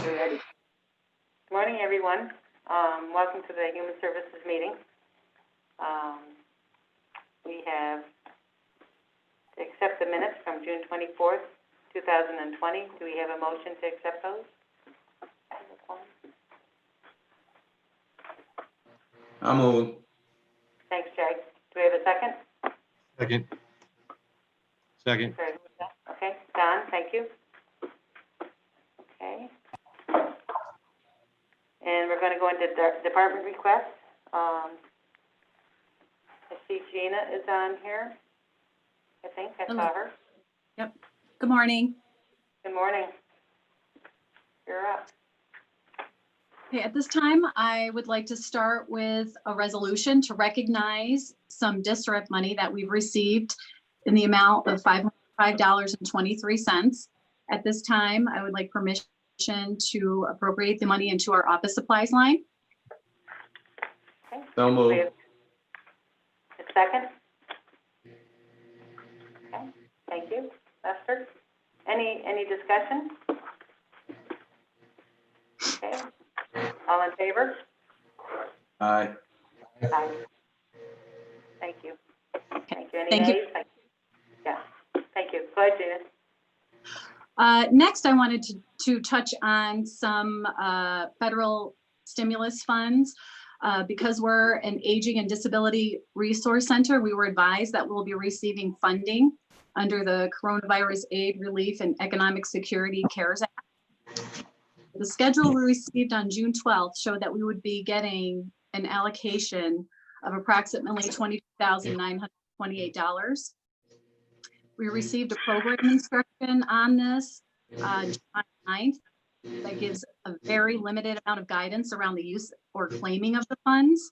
Good morning, everyone. Welcome to the Human Services meeting. We have to accept the minutes from June 24th, 2020. Do we have a motion to accept those? I'll move. Thanks, Jay. Do we have a second? Second. Okay, Don, thank you. Okay. And we're going to go into department requests. I see Gina is on here. I think I saw her. Yep. Good morning. Good morning. You're up. Okay, at this time, I would like to start with a resolution to recognize some DSRIP money that we've received in the amount of $505.23. At this time, I would like permission to appropriate the money into our office supplies line. Okay. So moved. A second? Okay, thank you. Lester? Any discussion? Okay. All in favor? Aye. Aye. Thank you. Thank you. Any Thank you. nays? Yeah. Thank you. Go ahead, Judith. Next, I wanted to touch on some federal stimulus funds. Because we're an aging and disability resource center, we were advised that we'll be receiving funding under the Coronavirus Aid, Relief, and Economic Security CARES Act. The schedule we received on June 12th showed that we would be getting an allocation of approximately $22,928. We received a program instruction on this July 9th that gives a very limited amount of guidance around the use or claiming of the funds.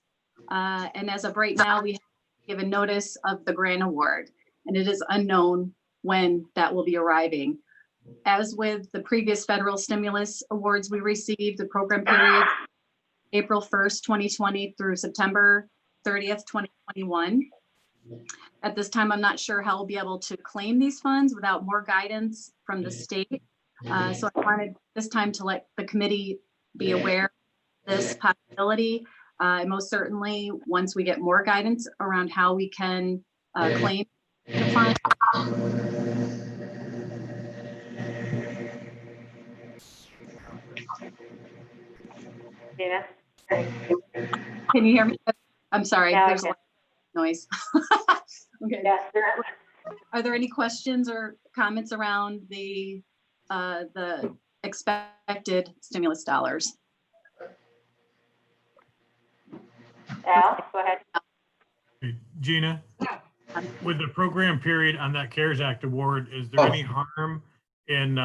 And as of right now, we have given notice of the grant award, and it is unknown when that will be arriving. As with the previous federal stimulus awards we received, the program period April 1st, 2020 through September 30th, 2021. At this time, I'm not sure how we'll be able to claim these funds without more guidance from the state. So I wanted this time to let the committee be aware of this possibility. Most certainly, once we get more guidance around how we can claim the funds. Gina? Can you hear me? I'm sorry, Yeah, there's okay. a lot of noise. Okay. Yes, Are there any questions or comments around the expected stimulus dollars? Al, go ahead. Gina, with the program period on that CARES Act award, is there any harm in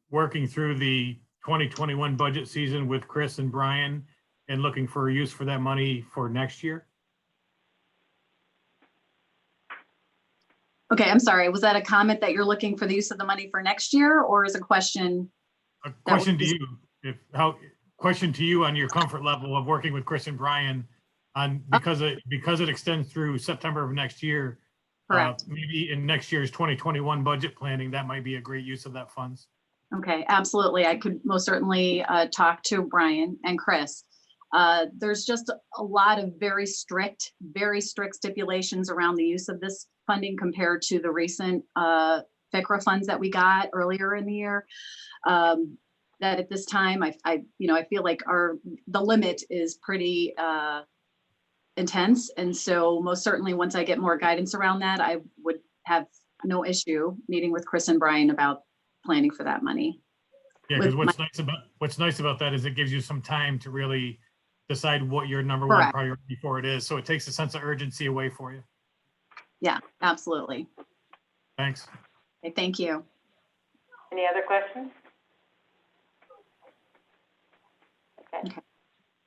working through the 2021 budget season with Chris and Brian and looking for a use for that money for next year? Okay, I'm sorry. Was that a comment that you're looking for the use of the money for next year, or is a question? A question to you, question to you on your comfort level of working with Chris and Brian on, because it extends through September of next year. Correct. Maybe in next year's 2021 budget planning, that might be a great use of that funds. Okay, absolutely. I could most certainly talk to Brian and Chris. There's just a lot of very strict stipulations around the use of this funding compared to the recent FCRA funds that we got earlier in the year. That at this time, I feel like the limit is pretty intense, and so most certainly once I get more guidance around that, I would have no issue meeting with Chris and Brian about planning for that money. Yeah, because what's nice about that is it gives you some time to really decide what your number one priority for it is. So it takes a sense of urgency away for you. Yeah, absolutely. Thanks. Okay, thank you. Any other questions?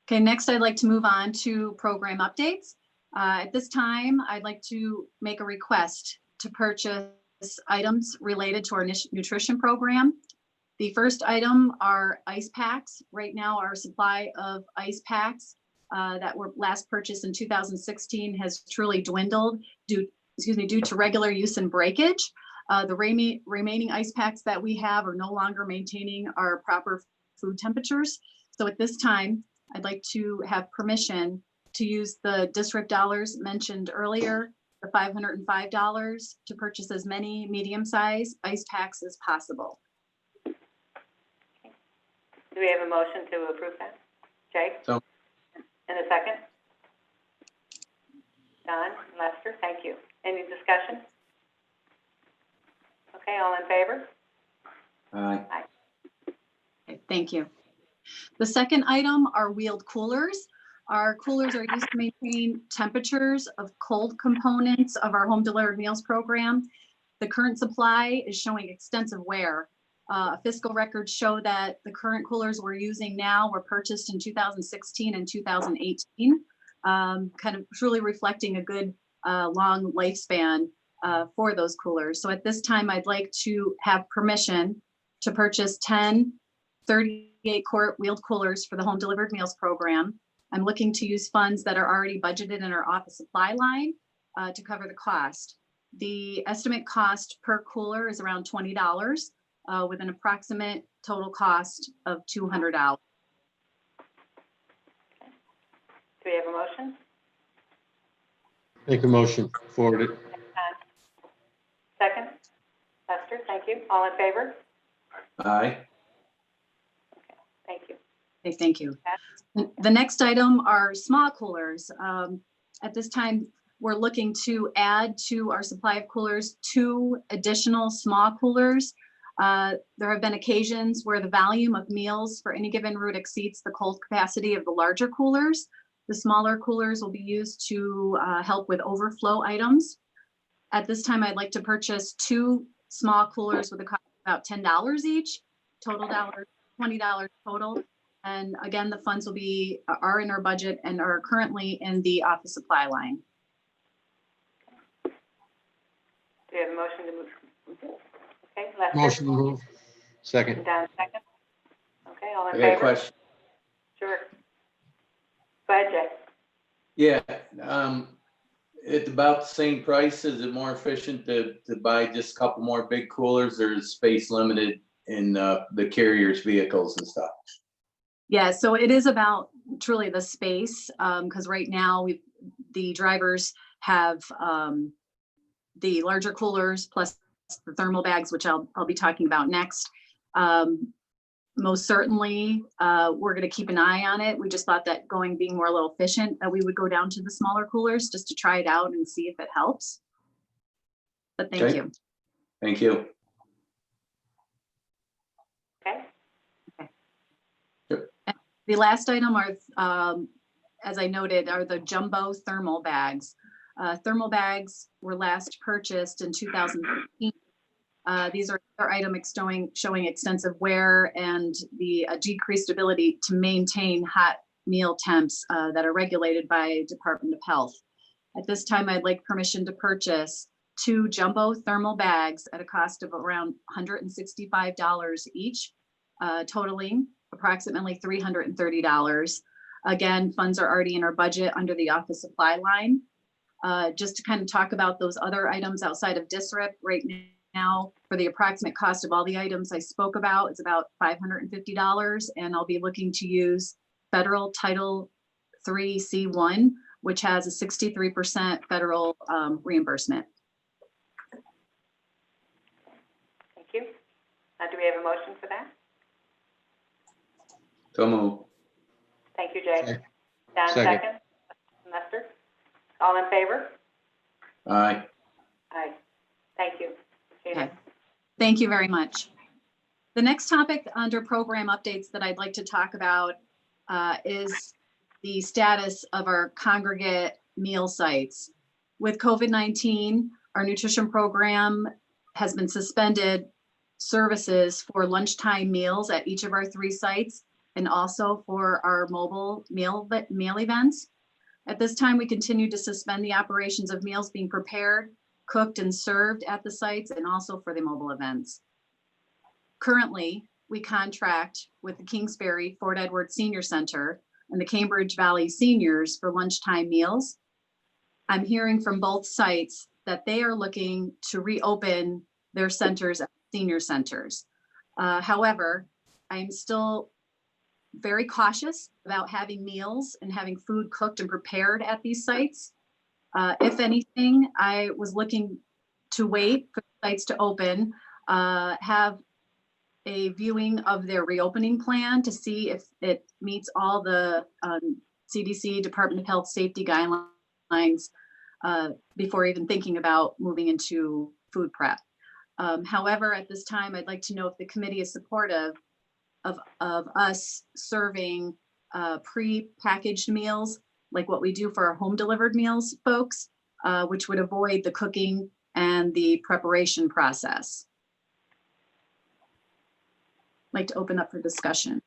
Okay, next I'd like to move on to program updates. At this time, I'd like to make a request to purchase items related to our nutrition program. The first item are ice packs. Right now, our supply of ice packs that were last purchased in 2016 has truly dwindled due to regular use and breakage. The remaining ice packs that we have are no longer maintaining our proper food temperatures. So at this time, I'd like to have permission to use the district dollars mentioned earlier, the $505, to purchase as many medium-sized ice packs as possible. Do we have a motion to approve that? Jay? So- In a second? Don, Lester, thank you. Any discussion? Okay, all in favor? Aye. Okay, thank you. The second item are wheeled coolers. Our coolers are used to maintain temperatures of cold components of our home delivered meals program. The current supply is showing extensive wear. Fiscal records show that the current coolers we're using now were purchased in 2016 and 2018, kind of truly reflecting a good long lifespan for those coolers. So at this time, I'd like to have permission to purchase 10 38-quart wheeled coolers for the home delivered meals program. I'm looking to use funds that are already budgeted in our office supply line to cover the cost. The estimate cost per cooler is around $20 with an approximate total cost of $200. Do we have a motion? Make a motion, forward it. Second? Lester, thank you. All in favor? Aye. Thank you. Okay, thank you. The next item are small coolers. At this time, we're looking to add to our supply of coolers 2 additional small coolers. There have been occasions where the volume of meals for any given route exceeds the cold capacity of the larger coolers. The smaller coolers will be used to help with overflow items. At this time, I'd like to purchase 2 small coolers with a cost of about $10 each, total $20 total. And again, the funds will are in our budget and are currently in the office supply line. Do we have a motion to move? Okay, Lester? Motion to move. Second. Don, second? Okay, all in I got a favor? question. Sure. Go ahead, Jay. Yeah, it's about the same price. Is it more efficient to buy just a couple more big coolers, or is space limited in the carrier's vehicles and stuff? Yeah, so it is about truly the space, because right now the drivers have the larger coolers plus the thermal bags, which I'll be talking about next. Most certainly, we're going to keep an eye on it. We just thought that being more a little efficient, that we would go down to the smaller coolers just to try it out and see if it helps. But thank Okay. you. Thank you. Okay, The last item are, as I noted, are the jumbo thermal bags. Thermal bags were last purchased in 2015. These are another item showing extensive wear and the decreased ability to maintain hot meal temps that are regulated by Department of Health. At this time, I'd like permission to purchase 2 jumbo thermal bags at a cost of around $165 each, totaling approximately $330. Again, funds are already in our budget under the office supply line. Just to kind of talk about those other items outside of DSRIP right now, for the approximate cost of all the items I spoke about, it's about $550, and I'll be looking to use federal Title III C1, which has a 63% federal reimbursement. thank you. Do we have a motion for that? So move. Thank you, Jay. Second. Don, Second. second? Lester? All in favor? Aye. Aye. Thank you. Gina? Okay. Thank you very much. The next topic under program updates that I'd like to talk about is the status of our congregate meal sites. With COVID-19, our nutrition program has been suspended services for lunchtime meals at each of our 3 sites, and also for our mobile meal events. At this time, we continue to suspend the operations of meals being prepared, cooked, and served at the sites, and also for the mobile events. Currently, we contract with the Kingsbury Fort Edward Senior Center and the Cambridge Valley Seniors for lunchtime meals. I'm hearing from both sites that they are looking to reopen their centers as senior centers. However, I'm still very cautious about having meals and having food cooked and prepared at these sites. If anything, I was looking to wait for the sites to open, have a viewing of their reopening plan to see if it meets all the CDC, Department of Health Safety guidelines before even thinking about moving into food prep. However, at this time, I'd like to know if the committee is supportive of us serving pre-packaged meals, like what we do for our home delivered meals, folks, which would avoid the cooking and the preparation process. I'd like to open up for discussion.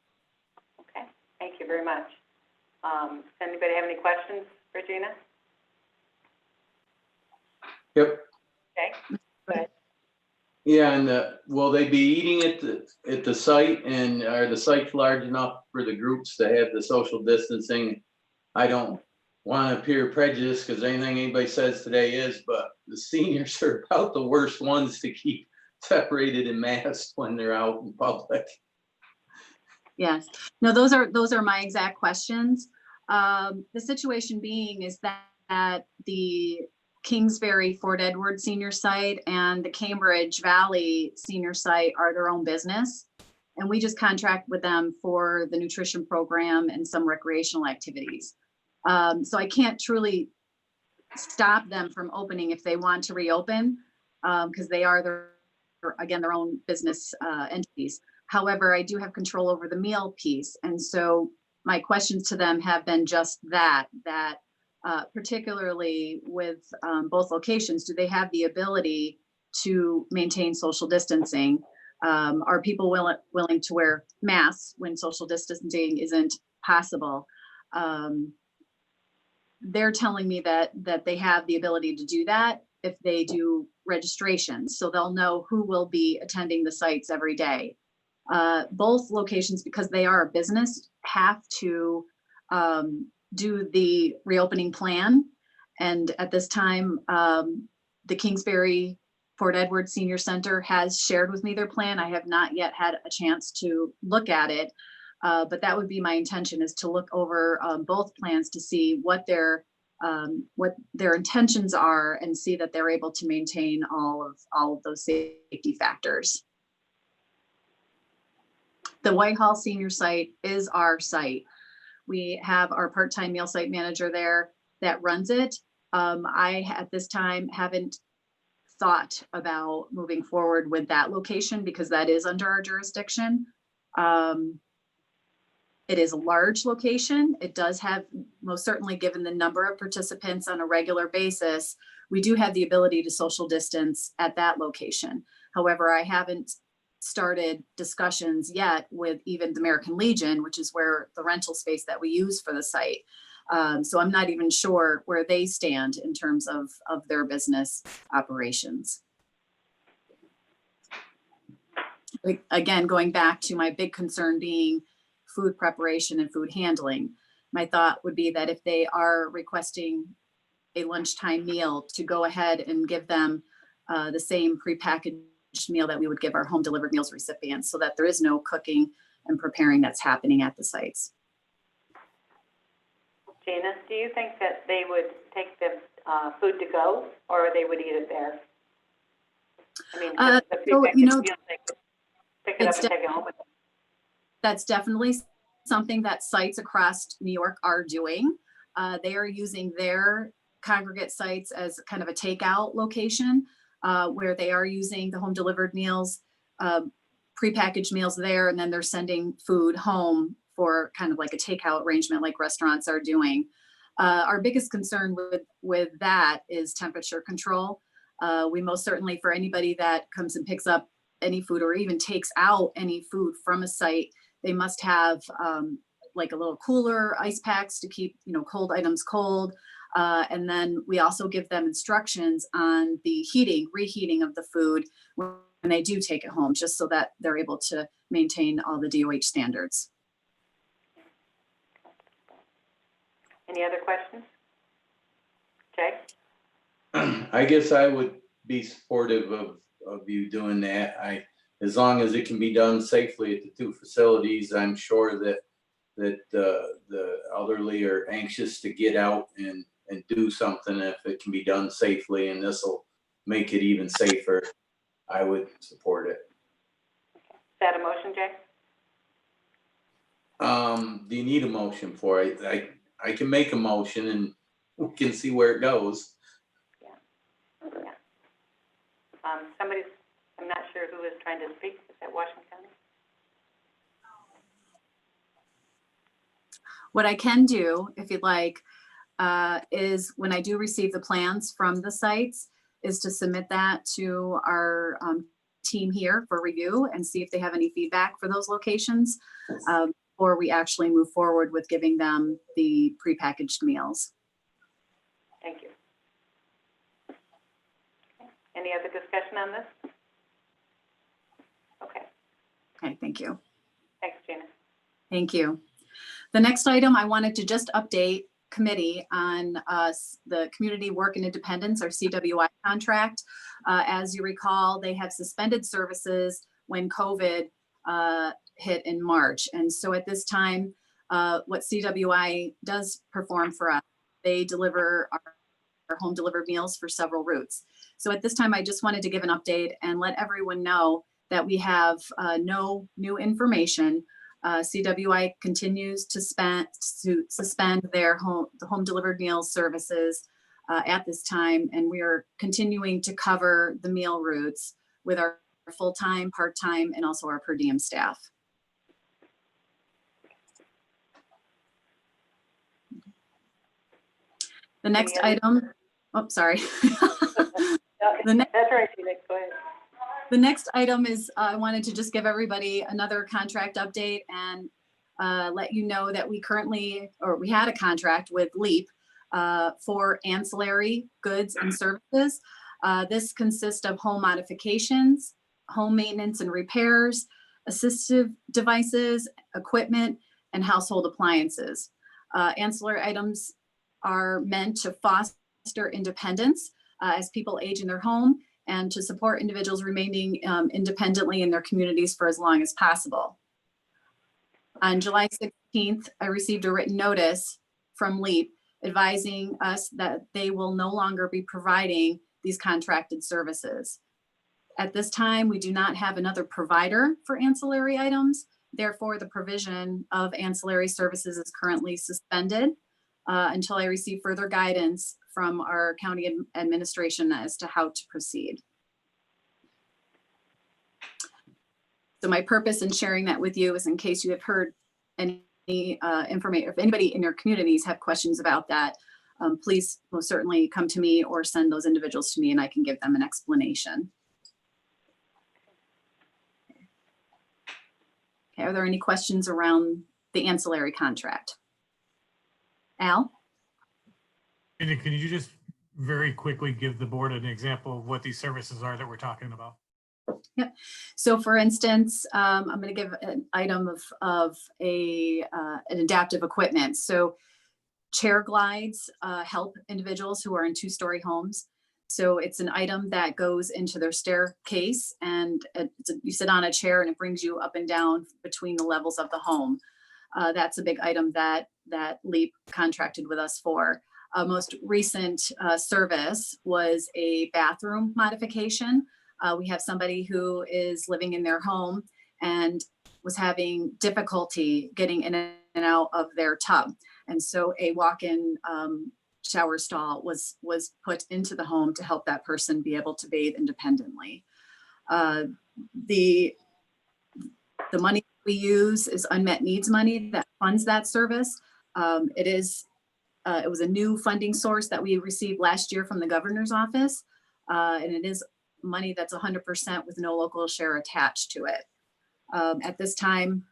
Okay, thank you very much. Does anybody have any questions for Gina? Yep. Okay, go ahead. Yeah, and will they be eating at the site, and are the sites large enough for the groups to have the social distancing? I don't want to appear prejudiced because anything anybody says today is, but the seniors are about the worst ones to keep separated and masked when they're out in public. Yes, no, those are my exact questions. The situation being is that the Kingsbury Fort Edward senior site and the Cambridge Valley senior site are their own business. And we just contract with them for the nutrition program and some recreational activities. So I can't truly stop them from opening if they want to reopen, because they are their own business entities. However, I do have control over the meal piece. And so my questions to them have been just that particularly with both locations, do they have the ability to maintain social distancing? Are people willing to wear masks when social distancing isn't possible? They're telling me that they have the ability to do that if they do registrations, so they'll know who will be attending the sites every day. Both locations, because they are a business, have to do the reopening plan. And at this time, the Kingsbury Fort Edward Senior Center has shared with me their plan. I have not yet had a chance to look at it, but that would be my intention, is to look over both plans to see what their intentions are and see that they're able to maintain all of those safety factors. The Whitehall Senior Site is our site. We have our part-time meal site manager there that runs it. I, at this time, haven't thought about moving forward with that location because that is under our jurisdiction. It is a large location. It does have, most certainly given the number of participants on a regular basis, we do have the ability to social distance at that location. However, I haven't started discussions yet with even the American Legion, which is where the rental space that we use for the site. So I'm not even sure where they stand in terms of their business operations. Again, going back to my big concern being food preparation and food handling, my thought would be that if they are requesting a lunchtime meal, to go ahead and give them the same prepackaged meal that we would give our home delivered meals recipients, so that there is no cooking and preparing that's happening at the sites. Gina, do you think that they would take the food to go, or they would eat it there? I mean, the so, you know, meals, they could pick it up and take it home with them. That's definitely something that sites across New York are doing. They are using their congregate sites as kind of a takeout location, where they are using the home delivered meals, prepackaged meals there, and then they're sending food home for kind of like a takeout arrangement like restaurants are doing. Our biggest concern with that is temperature control. We most certainly, for anybody that comes and picks up any food or even takes out any food from a site, they must have like a little cooler, ice packs to keep, you know, cold items cold. And then we also give them instructions on the reheating of the food when they do take it home, just so that they're able to maintain all the DOH standards. Any other questions? Okay. I guess I would be supportive of you doing that. As long as it can be done safely at the two facilities, I'm sure that that the elderly are anxious to get out and do something if it can be done safely, and this will make it even safer. I would support it. Is that a motion, Jay? Do you need a motion for it? I can make a motion and we can see where it goes. Yeah. I'm not sure who is trying to speak. Is that Washington County? What I can do, if you'd like, is when I do receive the plans from the sites, is to submit that to our team here for review and see if they have any feedback for those locations, or we actually move forward with giving them the prepackaged meals. Thank you. Okay. Any other discussion on this? Okay. Okay, thank you. Thanks, Gina. Thank you. The next item, I wanted to just update committee on the Community Work and Independence, or CWI contract. As you recall, they have suspended services when COVID hit in March. And so at this time, what CWI does perform for us, they deliver our home delivered meals for several routes. So at this time, I just wanted to give an update and let everyone know that we have no new information. CWI continues to suspend their home delivered meals services at this time, and we are continuing to cover the meal routes with our full-time, part-time, and also our per diem staff. The next item, oh, sorry. That's right, Gina, go ahead. The next item is, I wanted to just give everybody another contract update and let you know that we had a contract with LEAP for ancillary goods and services. This consists of home modifications, home maintenance and repairs, assistive devices, equipment, and household appliances. Ancillary items are meant to foster independence as people age in their home, and to support individuals remaining independently in their communities for as long as possible. On July 16th, I received a written notice from LEAP advising us that they will no longer be providing these contracted services. At this time, we do not have another provider for ancillary items. Therefore, the provision of ancillary services is currently suspended until I receive further guidance from our county administration as to how to proceed. So my purpose in sharing that with you is in case you have heard any information, if anybody in your communities have questions about that, please most certainly come to me or send those individuals to me and I can give them an explanation. Okay, are there any questions around the ancillary contract? Al? Can you just very quickly give the board an example of what these services are that we're talking about? Yep. So for instance, I'm going to give an item of an adaptive equipment. So chair glides help individuals who are in two-story homes. So it's an item that goes into their staircase, and you sit on a chair and it brings you up and down between the levels of the home. That's a big item that LEAP contracted with us for. Most recent service was a bathroom modification. We have somebody who is living in their home and was having difficulty getting in and out of their tub. And so a walk-in shower stall was put into the home to help that person be able to bathe independently. The money we use is unmet needs money that funds that service. It was a new funding source that we received last year from the governor's office. And it is money that's 100% with no local share attached to it. At this time,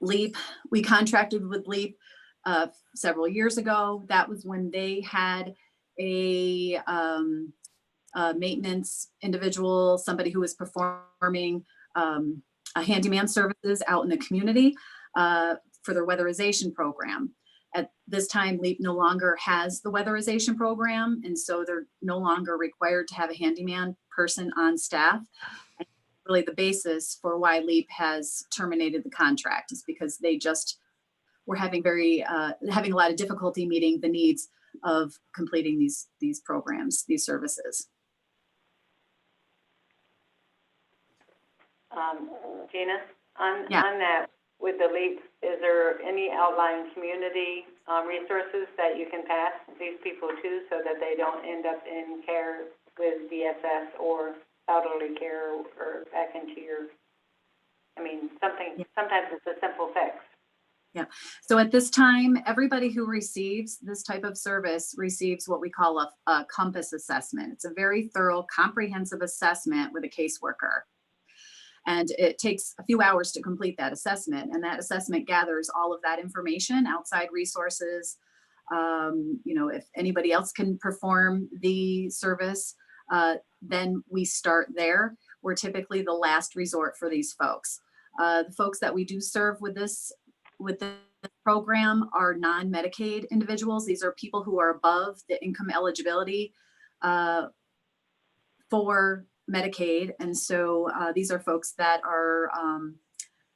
LEAP, we contracted with LEAP several years ago. That was when they had a maintenance individual, somebody who was performing a handyman services out in the community for their weatherization program. At this time, LEAP no longer has the weatherization program, and so they're no longer required to have a handyman person on staff. And really the basis for why LEAP has terminated the contract is because they just we're having having a lot of difficulty meeting the needs of completing these programs, these services. Gina, on Yeah. that, with the LEAP, is there any outlying community resources that you can pass these people to so that they don't end up in care with DSS or elderly care or back into your, I mean, sometimes it's a simple fix. Yeah. So at this time, everybody who receives this type of service receives what we call a compass assessment. It's a very thorough, comprehensive assessment with a caseworker. And it takes a few hours to complete that assessment. And that assessment gathers all of that information, outside resources. If anybody else can perform the service, then we start there. We're typically the last resort for these folks. The folks that we do serve with this program are non-Medicaid individuals. These are people who are above the income eligibility for Medicaid, and so these are folks that are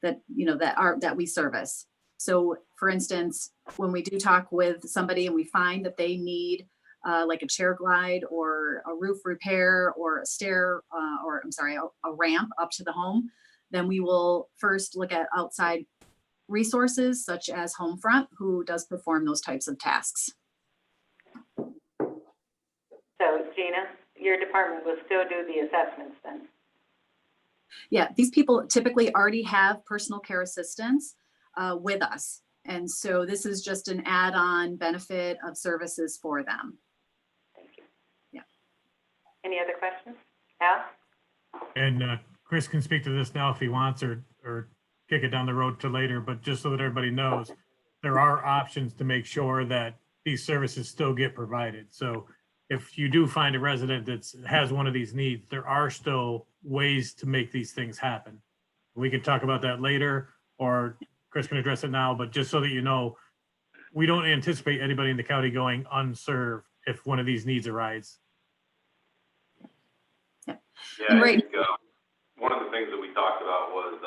that we service. So, for instance, when we do talk with somebody and we find that they need like a chair glide or a roof repair or a ramp up to the home, then we will first look at outside resources such as Homefront, who does perform those types of tasks. So, Gina, your department will still do the assessments then? Yeah, these people typically already have personal care assistants with us. And so this is just an add-on benefit of services for them. Thank you. Yeah. Any other questions? Al? And Chris can speak to this now if he wants, or kick it down the road to later, but just so that everybody knows, there are options to make sure that these services still get provided. So if you do find a resident that has one of these needs, there are still ways to make these things happen. We can talk about that later, or Chris can address it now, but just so that you know, we don't anticipate anybody in the county going unserved if one of these needs arise. Yeah, I think one of the things that we talked about was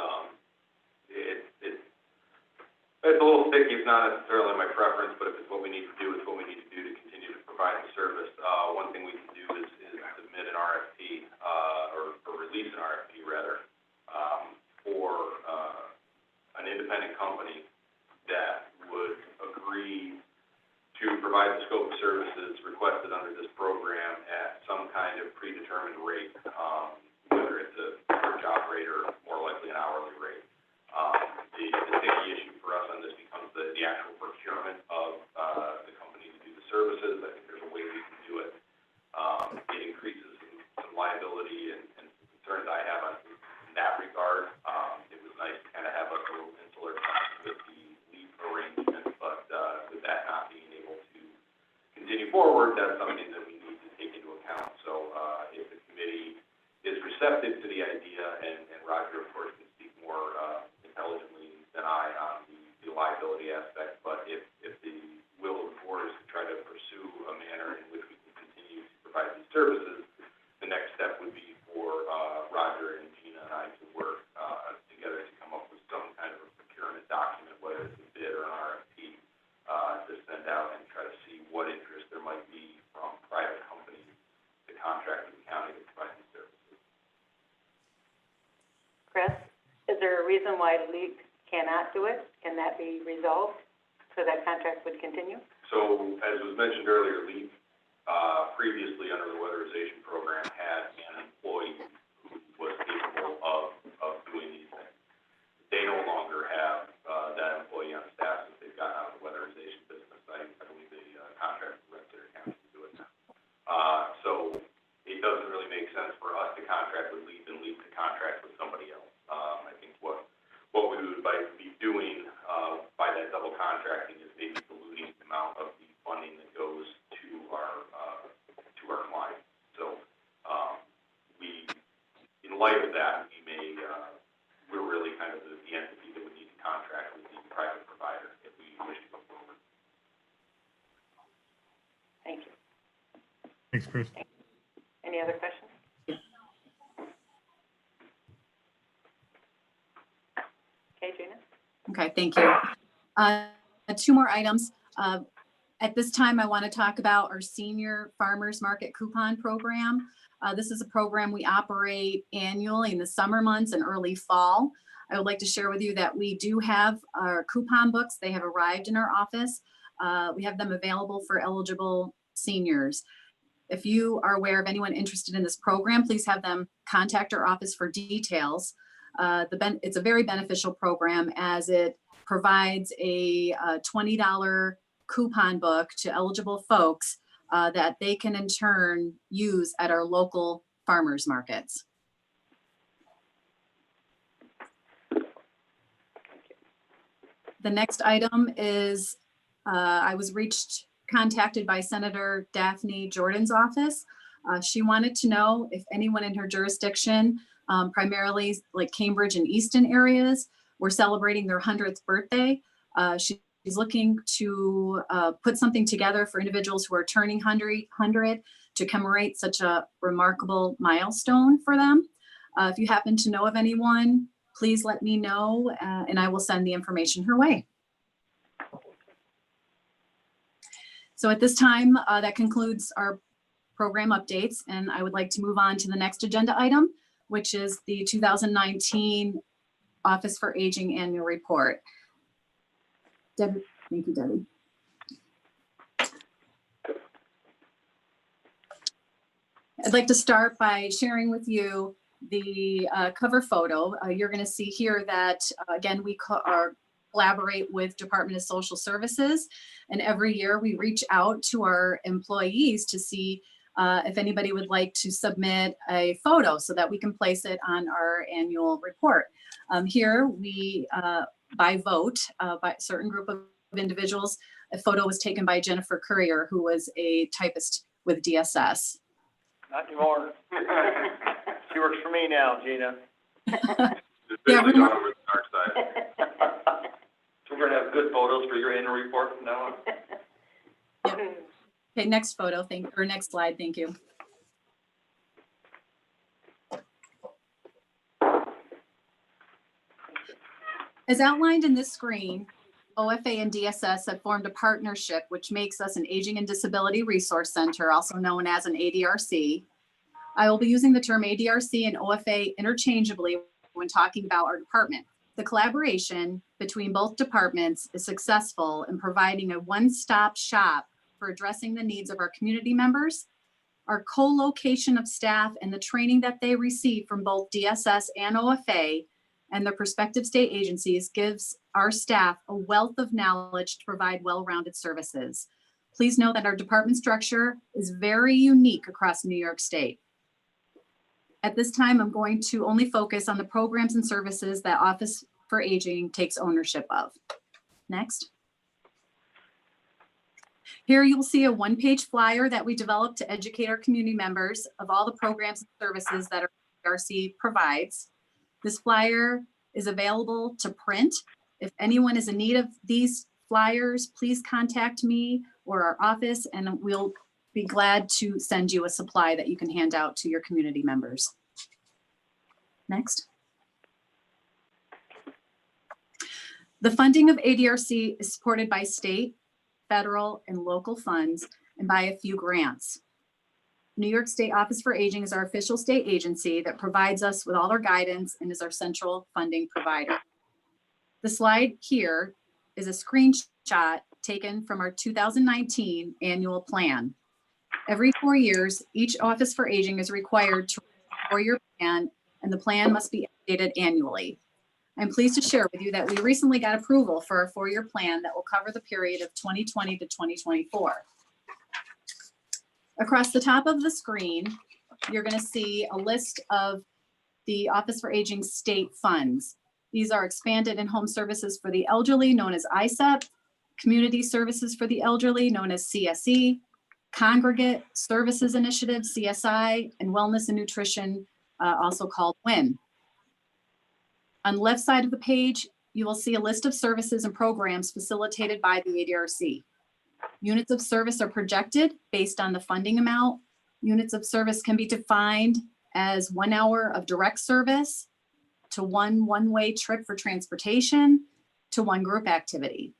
it's a little sticky. It's not necessarily my preference, but if it's what we need to do, it's what we need to do to continue to provide the service. One thing we can do is submit an RFP or release an RFP rather for an independent company that would agree to provide the scope of services requested under this program at some kind of predetermined rate, whether it's a per job rate or more likely an hourly rate. The sticky issue for us on this becomes the actual procurement of the company to do the services. I think there's a way we can do it. It increases some liability and concerns I have in that regard. It was nice to kind of have a little insular with the leave arrangement, but with that not being able to continue forward, that's something that we need to take into account. So if the committee is receptive to the idea, and Roger, of course, can speak more intelligently than I on the liability aspect, but if the will of the board is to try to pursue a manner in which we can continue to provide these services, the next step would be for Roger and Gina and I to work together to come up with some kind of a procurement document, whether it's a bid or an RFP, to send out and try to see what interest there might be from private companies to contract with the county to provide these services. Chris, is there a reason why LEAP cannot do it? Can that be resolved so that contract would continue? So, as was mentioned earlier, LEAP previously under the weatherization program had an employee who was capable of doing these things. They no longer have that employee on staff since they've gotten out of the weatherization business. I believe the contract with their county to do it now. So it doesn't really make sense for us to contract with LEAP and LEAP to contract with somebody else. I think what we would be doing by that double contracting is maybe diluting the amount of the funding that goes to our client. So we, in light of that, we're really kind of the entity that would need to contract with the private provider if we wish to go forward. Thank you. Thanks, Chris. Any other questions? Okay, Gina? Okay, thank you. two more items. At this time, I want to talk about our senior farmers market coupon program. This is a program we operate annually in the summer months and early fall. I would like to share with you that we do have our coupon books. They have arrived in our office. We have them available for eligible seniors. If you are aware of anyone interested in this program, please have them contact our office for details. It's a very beneficial program as it provides a $20 coupon book to eligible folks that they can in turn use at our local farmers markets. The next item is I was contacted by Senator Daphne Jordan's office. She wanted to know if anyone in her jurisdiction, primarily like Cambridge and Easton areas, were celebrating their 100th birthday. She's looking to put something together for individuals who are turning 100 to commemorate such a remarkable milestone for them. If you happen to know of anyone, please let me know and I will send the information her way. So at this time, that concludes our program updates, and I would like to move on to the next agenda item, which is the 2019 Office for Aging Annual Report. Debbie, thank you, Debbie. I'd like to start by sharing with you the cover photo. You're going to see here that, again, we collaborate with Department of Social Services, and every year we reach out to our employees to see if anybody would like to submit a photo so that we can place it on our annual report. Here we, by vote, by a certain group of individuals, a photo was taken by Jennifer Courier, who was a typist with DSS. Not anymore. She works for me now, Gina. Yeah, Officially gone over to the dark side. So we're gonna have good photos for your annual report from now on? Okay, next photo, next slide, thank you. As outlined in this screen, OFA and DSS have formed a partnership which makes us an Aging and Disability Resource Center, also known as an ADRC. I will be using the term ADRC and OFA interchangeably when talking about our department. The collaboration between both departments is successful in providing a one-stop shop for addressing the needs of our community members. Our co-location of staff and the training that they receive from both DSS and OFA and their prospective state agencies gives our staff a wealth of knowledge to provide well-rounded services. Please know that our department structure is very unique across New York State. At this time, I'm going to only focus on the programs and services that Office for Aging takes ownership of. Next. Here you will see a one-page flyer that we developed to educate our community members of all the programs and services that our ADRC provides. This flyer is available to print. If anyone is in need of these flyers, please contact me or our office and we'll be glad to send you a supply that you can hand out to your community members. Next. The funding of ADRC is supported by state, federal, and local funds and by a few grants. New York State Office for Aging is our official state agency that provides us with all our guidance and is our central funding provider. The slide here is a screenshot taken from our 2019 annual plan. Every 4 years, each Office for Aging is required to release a 4-year plan, and the plan must be updated annually. I'm pleased to share with you that we recently got approval for our 4-year plan that will cover the period of 2020 to 2024. Across the top of the screen, you're going to see a list of the Office for Aging state funds. These are expanded in-home services for the elderly, known as ISEP, community services for the elderly, known as CSE, Congregate Services Initiative, CSI, and Wellness and Nutrition, also called WIN. On the left side of the page, you will see a list of services and programs facilitated by the ADRC. Units of service are projected based on the funding amount. Units of service can be defined as 1 hour of direct service to one one-way trip for transportation to one group activity.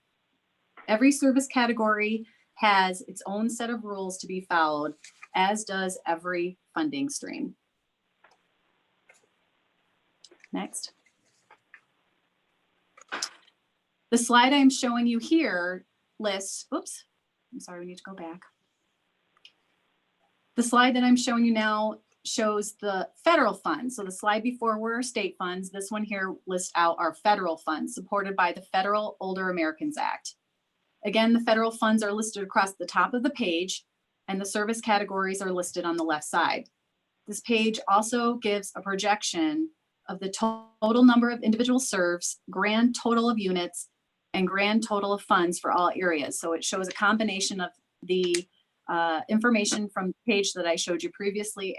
Every service category has its own set of rules to be followed, as does every funding stream. Next. The slide I'm showing you here lists, oops, I'm sorry, we need to go back. The slide that I'm showing you now shows the federal funds. So the slide before were our state funds. This one here lists out our federal funds supported by the Federal Older Americans Act. Again, the federal funds are listed across the top of the page, and the service categories are listed on the left side. This page also gives a projection of the total number of individual serves, grand total of units, and grand total of funds for all areas. So it shows a combination of the information from the page that I showed you previously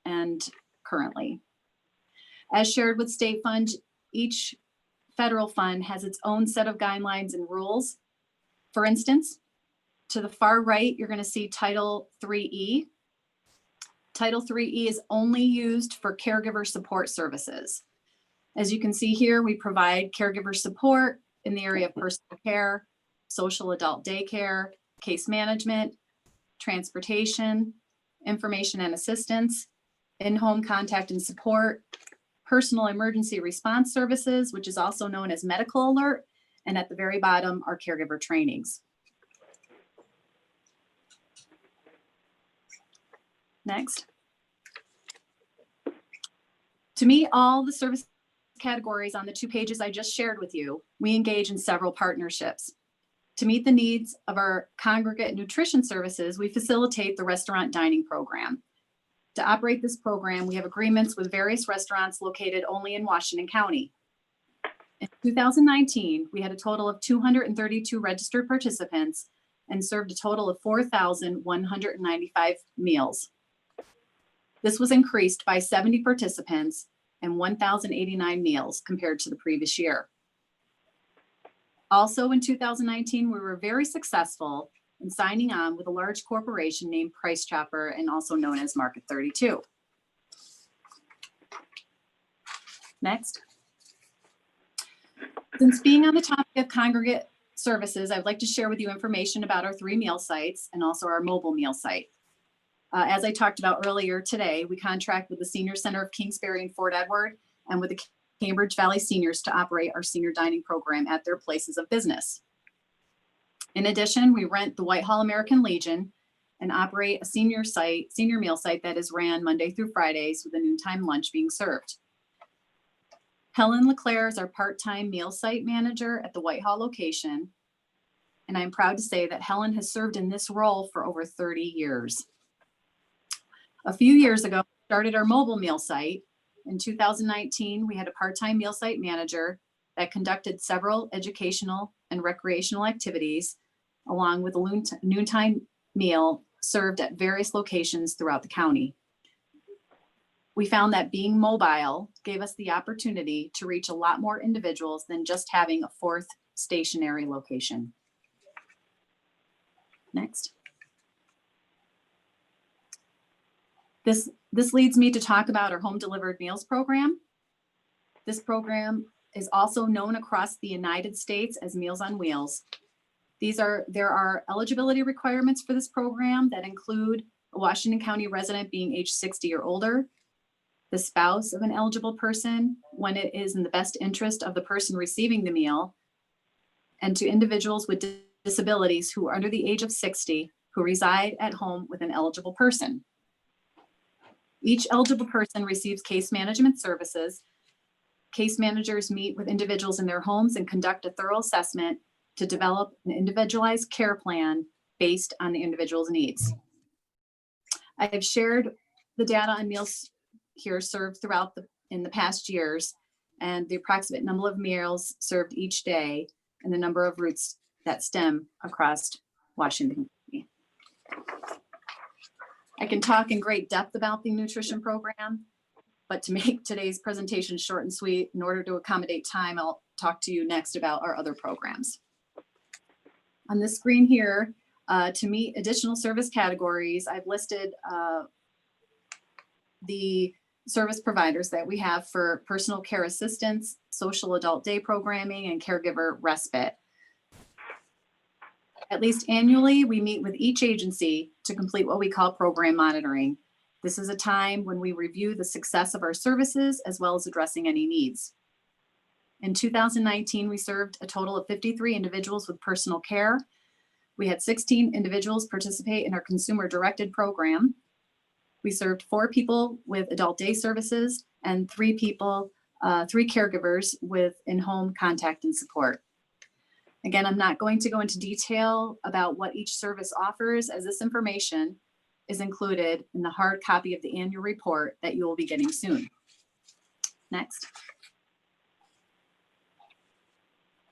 and currently. As shared with state fund, each federal fund has its own set of guidelines and rules. For instance, to the far right, you're going to see Title 3E. Title 3E is only used for caregiver support services. As you can see here, we provide caregiver support in the area of personal care, social adult daycare, case management, transportation, information and assistance, in-home contact and support, personal emergency response services, which is also known as medical alert, and at the very bottom are caregiver trainings. Next. To meet all the service categories on the 2 pages I just shared with you, we engage in several partnerships. To meet the needs of our congregate nutrition services, we facilitate the restaurant dining program. To operate this program, we have agreements with various restaurants located only in Washington County. In 2019, we had a total of 232 registered participants and served a total of 4,195 meals. This was increased by 70 participants and 1,089 meals compared to the previous year. Also in 2019, we were very successful in signing on with a large corporation named Price Chopper and also known as Market 32. Next. Since being on the topic of congregate services, I'd like to share with you information about our 3 meal sites and also our mobile meal site. As I talked about earlier today, we contract with the Senior Center of Kingsbury and Fort Edward and with the Cambridge Valley Seniors to operate our senior dining program at their places of business. In addition, we rent the Whitehall American Legion and operate a senior meal site that is ran Monday through Fridays with a noontime lunch being served. Helen LeClaire is our part-time meal site manager at the Whitehall location, and I'm proud to say that Helen has served in this role for over 30 years. A few years ago, we started our mobile meal site. In 2019, we had a part-time meal site manager that conducted several educational and recreational activities, along with a noontime meal served at various locations throughout the county. We found that being mobile gave us the opportunity to reach a lot more individuals than just having a 4th stationary location. Next. This leads me to talk about our home delivered meals program. This program is also known across the United States as Meals on Wheels. There are eligibility requirements for this program that include a Washington County resident being age 60 or older, the spouse of an eligible person when it is in the best interest of the person receiving the meal, and to individuals with disabilities who are under the age of 60 who reside at home with an eligible person. Each eligible person receives case management services. Case managers meet with individuals in their homes and conduct a thorough assessment to develop an individualized care plan based on the individual's needs. I have shared the data on meals here served in the past years, and the approximate number of meals served each day and the number of routes that stem across Washington. I can talk in great depth about the nutrition program, but to make today's presentation short and sweet, in order to accommodate time, I'll talk to you next about our other programs. On this screen here, to meet additional service categories, I've listed the service providers that we have for personal care assistance, social adult day programming, and caregiver respite. At least annually, we meet with each agency to complete what we call program monitoring. This is a time when we review the success of our services as well as addressing any needs. In 2019, we served a total of 53 individuals with personal care. We had 16 individuals participate in our consumer-directed program. We served 4 people with adult day services and 3 caregivers with in-home contact and support. Again, I'm not going to go into detail about what each service offers, as this information is included in the hard copy of the annual report that you will be getting soon. Next.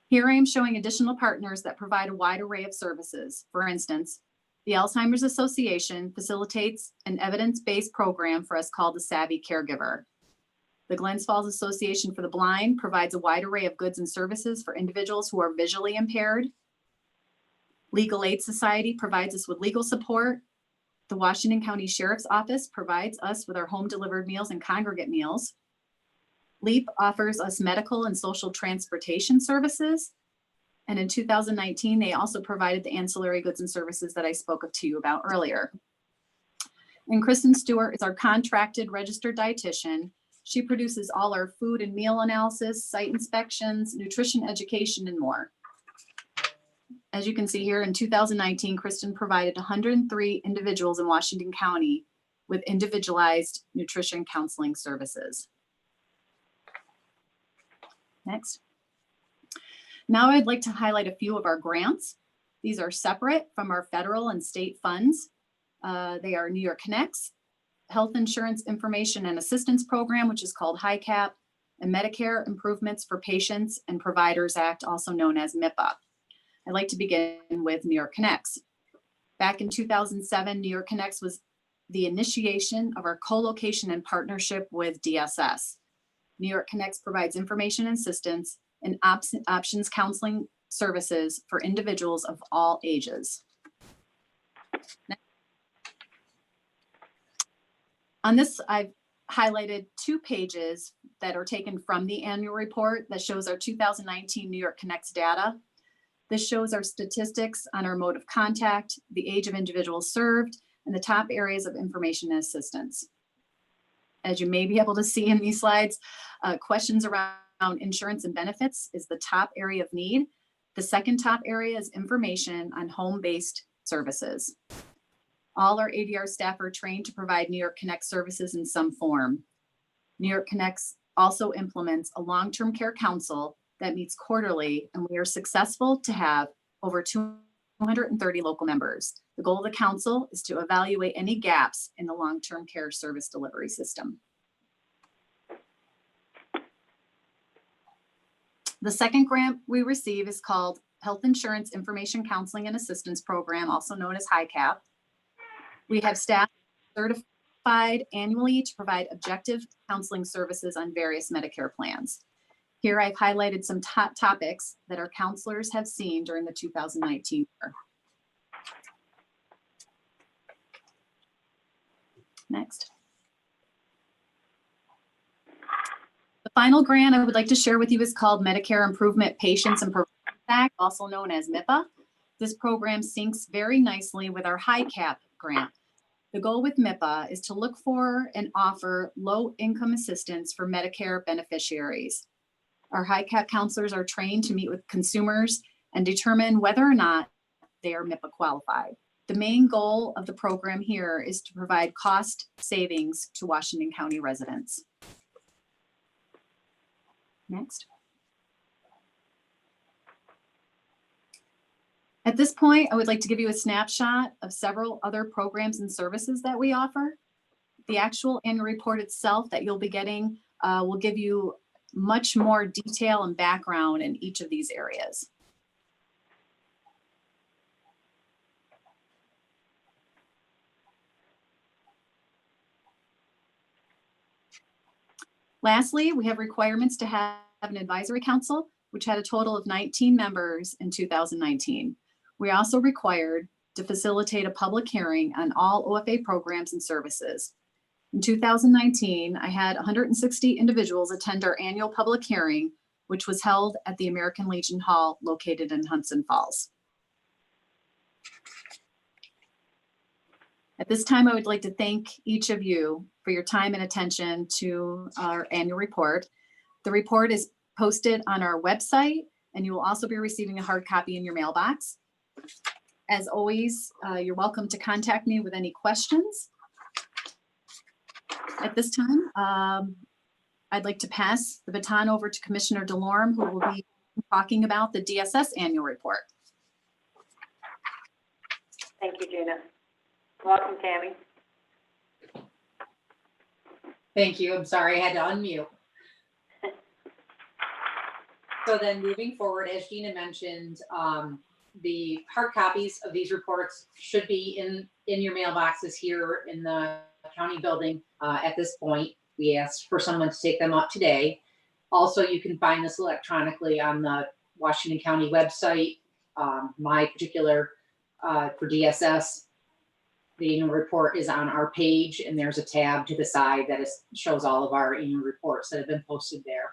Here I am showing additional partners that provide a wide array of services. For instance, the Alzheimer's Association facilitates an evidence-based program for us called the Savvy Caregiver. The Glens Falls Association for the Blind provides a wide array of goods and services for individuals who are visually impaired. Legal Aid Society provides us with legal support. The Washington County Sheriff's Office provides us with our home delivered meals and congregate meals. LEAP offers us medical and social transportation services. And in 2019, they also provided the ancillary goods and services that I spoke to you about earlier. And Kristen Stewart is our contracted registered dietitian. She produces all our food and meal analysis, site inspections, nutrition education, and more. As you can see here, in 2019, Kristen provided 103 individuals in Washington County with individualized nutrition counseling services. Next. Now I'd like to highlight a few of our grants. These are separate from our federal and state funds. They are New York Connects, Health Insurance Information and Assistance Program, which is called HICAP, and Medicare Improvements for Patients and Providers Act, also known as MIPA. I'd like to begin with New York Connects. Back in 2007, New York Connects was the initiation of our co-location and partnership with DSS. New York Connects provides information and assistance and options counseling services for individuals of all ages. Next. On this, I've highlighted 2 pages that are taken from the annual report that shows our 2019 New York Connects data. This shows our statistics on our mode of contact, the age of individuals served, and the top areas of information and assistance. As you may be able to see in these slides, questions around insurance and benefits is the top area of need. The second top area is information on home-based services. All our ADR staff are trained to provide New York Connect services in some form. New York Connects also implements a long-term care council that meets quarterly, and we are successful to have over 230 local members. The goal of the council is to evaluate any gaps in the long-term care service delivery system. The second grant we receive is called Health Insurance Information Counseling and Assistance Program, also known as HICAP. We have staff certified annually to provide objective counseling services on various Medicare plans. Here I've highlighted some top topics that our counselors have seen during the 2019 year. Next. The final grant I would like to share with you is called Medicare Improvement Patients and Providers Act, also known as MIPA. This program syncs very nicely with our HICAP grant. The goal with MIPA is to look for and offer low-income assistance for Medicare beneficiaries. Our HICAP counselors are trained to meet with consumers and determine whether or not they are MIPA qualified. The main goal of the program here is to provide cost savings to Washington County residents. Next. At this point, I would like to give you a snapshot of several other programs and services that we offer. The actual annual report itself that you'll be getting will give you much more detail and background in each of these areas. Lastly, we have requirements to have an advisory council, which had a total of 19 members in 2019. We're also required to facilitate a public hearing on all OFA programs and services. In 2019, I had 160 individuals attend our annual public hearing, which was held at the American Legion Hall located in Hudson Falls. At this time, I would like to thank each of you for your time and attention to our annual report. The report is posted on our website, and you will also be receiving a hard copy in your mailbox. As always, you're welcome to contact me with any questions. At this time, I'd like to pass the baton over to Commissioner DeLorme, who will be talking about the DSS Annual Report. Thank you, Gina. Welcome, Tammy. Thank you. I'm sorry, I had to unmute. So then moving forward, as Gina mentioned, the hard copies of these reports should be in your mailboxes here in the county building. At this point, we asked for someone to take them up today. Also, you can find this electronically on the Washington County website. My particular, for DSS, the annual report is on our page, and there's a tab to the side that shows all of our annual reports that have been posted there.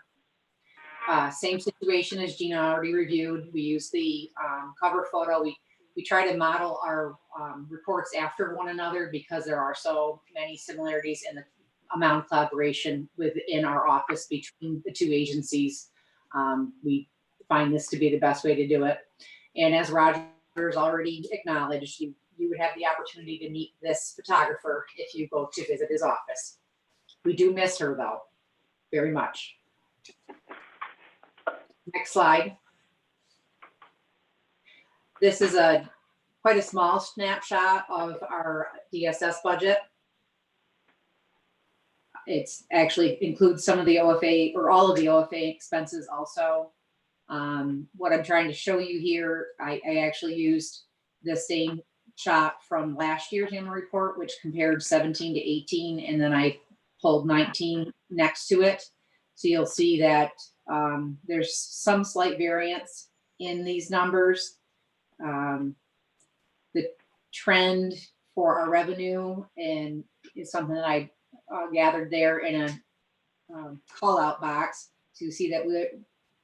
Same situation as Gina already reviewed. We use the cover photo. We try to model our reports after one another because there are so many similarities in the amount of collaboration within our office between the two agencies. We find this to be the best way to do it. And as Roger's already acknowledged, you would have the opportunity to meet this photographer if you go to visit his office. We do miss her though, very much. Next slide. This is quite a small snapshot of our DSS budget. It's actually includes some of the OFA or all of the OFA expenses also. What I'm trying to show you here, I actually used the same shot from last year's annual report, which compared 17 to 18, and then I pulled 19 next to it. So you'll see that there's some slight variance in these numbers. The trend for our revenue and is something that I gathered there in a call out box to see that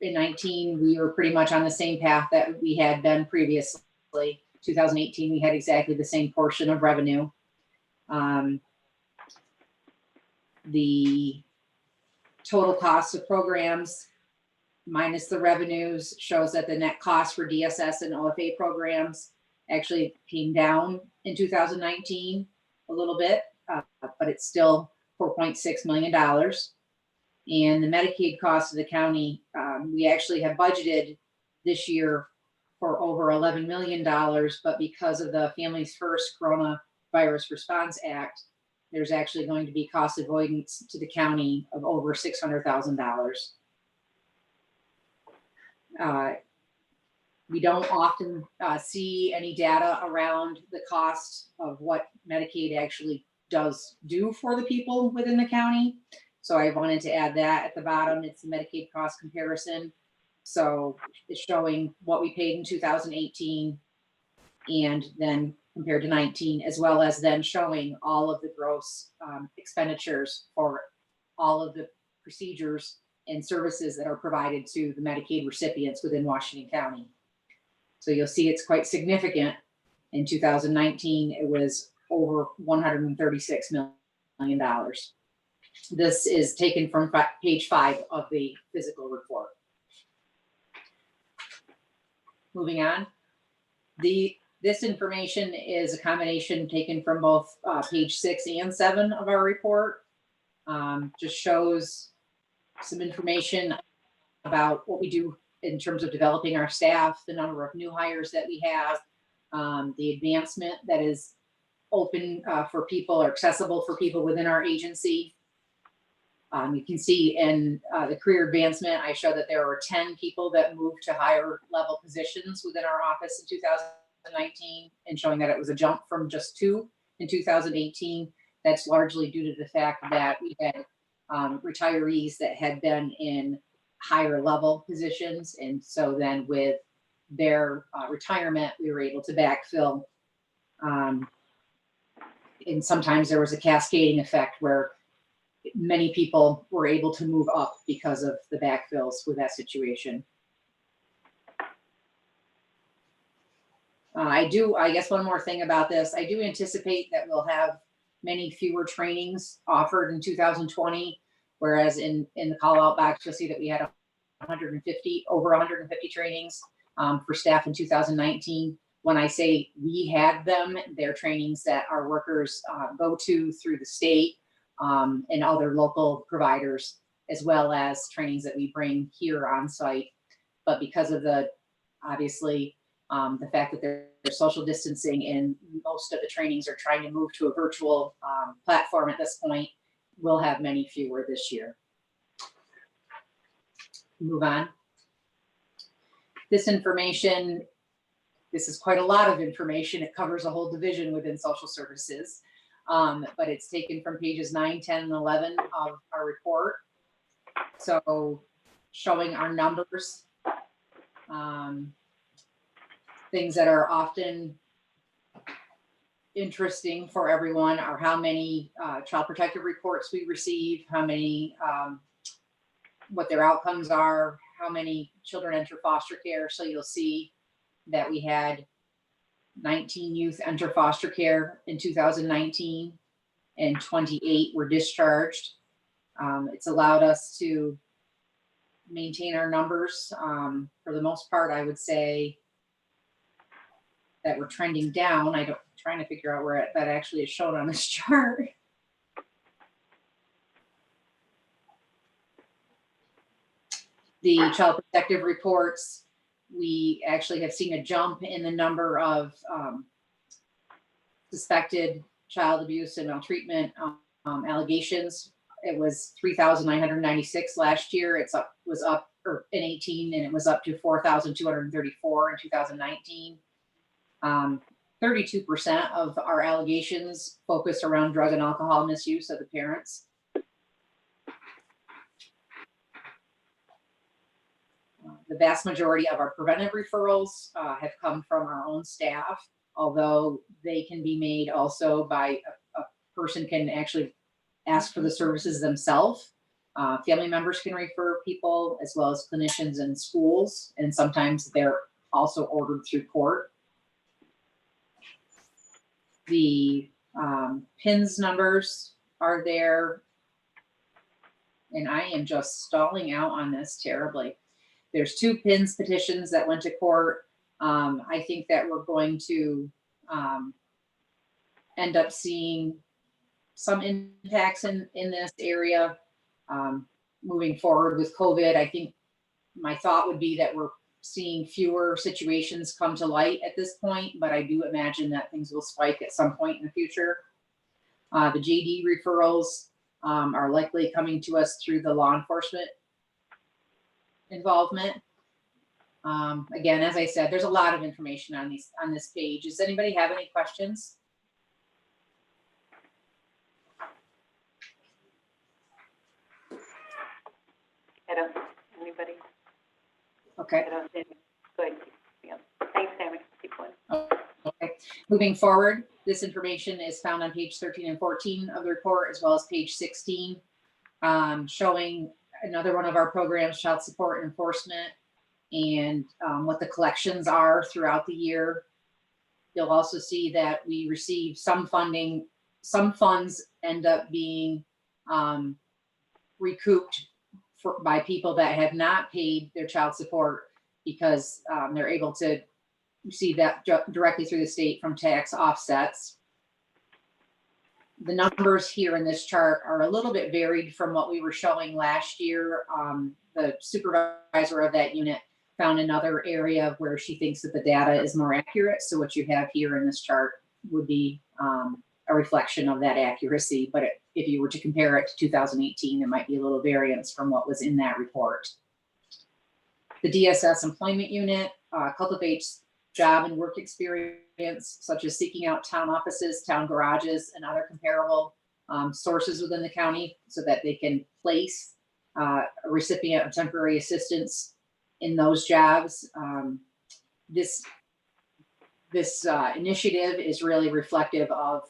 in 19, we were pretty much on the same path that we had been previously. 2018, we had exactly the same portion of revenue. The total cost of programs minus the revenues shows that the net cost for DSS and OFA programs actually came down in 2019 a little bit, but it's still $4.6 million. And the Medicaid cost of the county, we actually have budgeted this year for over $11 million, but because of the Families First Coronavirus Response Act, there's actually going to be cost avoidance to the county of over $600,000. We don't often see any data around the cost of what Medicaid actually does do for the people within the county. So I wanted to add that at the bottom. It's the Medicaid cost comparison. So it's showing what we paid in 2018 and then compared to 19, as well as then showing all of the gross expenditures for all of the procedures and services that are provided to the Medicaid recipients within Washington County. So you'll see it's quite significant. In 2019, it was over $136 million. This is taken from page 5 of the physical report. Moving on, this information is a combination taken from both page 6 and 7 of our report. Just shows some information about what we do in terms of developing our staff, the number of new hires that we have, the advancement that is open for people or accessible for people within our agency. You can see in the career advancement, I show that there were 10 people that moved to higher level positions within our office in 2019, and showing that it was a jump from just 2 in 2018. That's largely due to the fact that we had retirees that had been in higher level positions. And so then with their retirement, we were able to backfill. And sometimes there was a cascading effect where many people were able to move up because of the backfills with that situation. I guess one more thing about this, I do anticipate that we'll have many fewer trainings offered in 2020, whereas in the call out box, you'll see that we had over 150 trainings for staff in 2019. When I say we had them, they're trainings that our workers go to through the state and other local providers, as well as trainings that we bring here on site. But because of obviously, the fact that there's social distancing and most of the trainings are trying to move to a virtual platform at this point, we'll have many fewer this year. Move on. This information, this is quite a lot of information. It covers a whole division within social services, but it's taken from pages 9, 10, and 11 of our report. So showing our numbers, things that are often interesting for everyone are how many child protective reports we receive, how many, what their outcomes are, how many children enter foster care. So you'll see that we had 19 youth enter foster care in 2019 and 28 were discharged. It's allowed us to maintain our numbers. For the most part, I would say that we're trending down. Trying to figure out where that actually is shown on this chart. The child protective reports, we actually have seen a jump in the number of suspected child abuse and maltreatment allegations. It was 3,996 last year. Was up in 18, and it was up to 4,234 in 2019. 32% of our allegations focus around drug and alcohol misuse of the parents. The vast majority of our preventive referrals have come from our own staff, although they can be made also by a person can actually ask for the services themselves. Family members can refer people, as well as clinicians in schools, and sometimes they're also ordered through court. The PINS numbers are there, and I am just stalling out on this terribly. There's 2 PINS petitions that went to court. I think that we're going to end up seeing some impacts in this area moving forward with COVID. I think my thought would be that we're seeing fewer situations come to light at this point, but I do imagine that things will spike at some point in the future. The JD referrals are likely coming to us through the law enforcement involvement. Again, as I said, there's a lot of information on this page. Does anybody have any questions? I don't, anybody? Okay. I don't see any. Good. Yeah. Thanks, Tammy. Keep going. Okay. Moving forward, this information is found on page 13 and 14 of the report, as well as page 16, showing another one of our programs, child support enforcement, and what the collections are throughout the year. You'll also see that we receive some funding. Some funds end up being recouped by people that have not paid their child support because they're able to receive that directly through the state from tax offsets. The numbers here in this chart are a little bit varied from what we were showing last year. The supervisor of that unit found another area where she thinks that the data is more accurate. So what you have here in this chart would be a reflection of that accuracy. But if you were to compare it to 2018, there might be a little variance from what was in that report. The Dss Employment Unit cultivates job and work experience, such as seeking out town offices, town garages, and other comparable sources within the county so that they can place a recipient of temporary assistance in those jobs. This initiative is really reflective of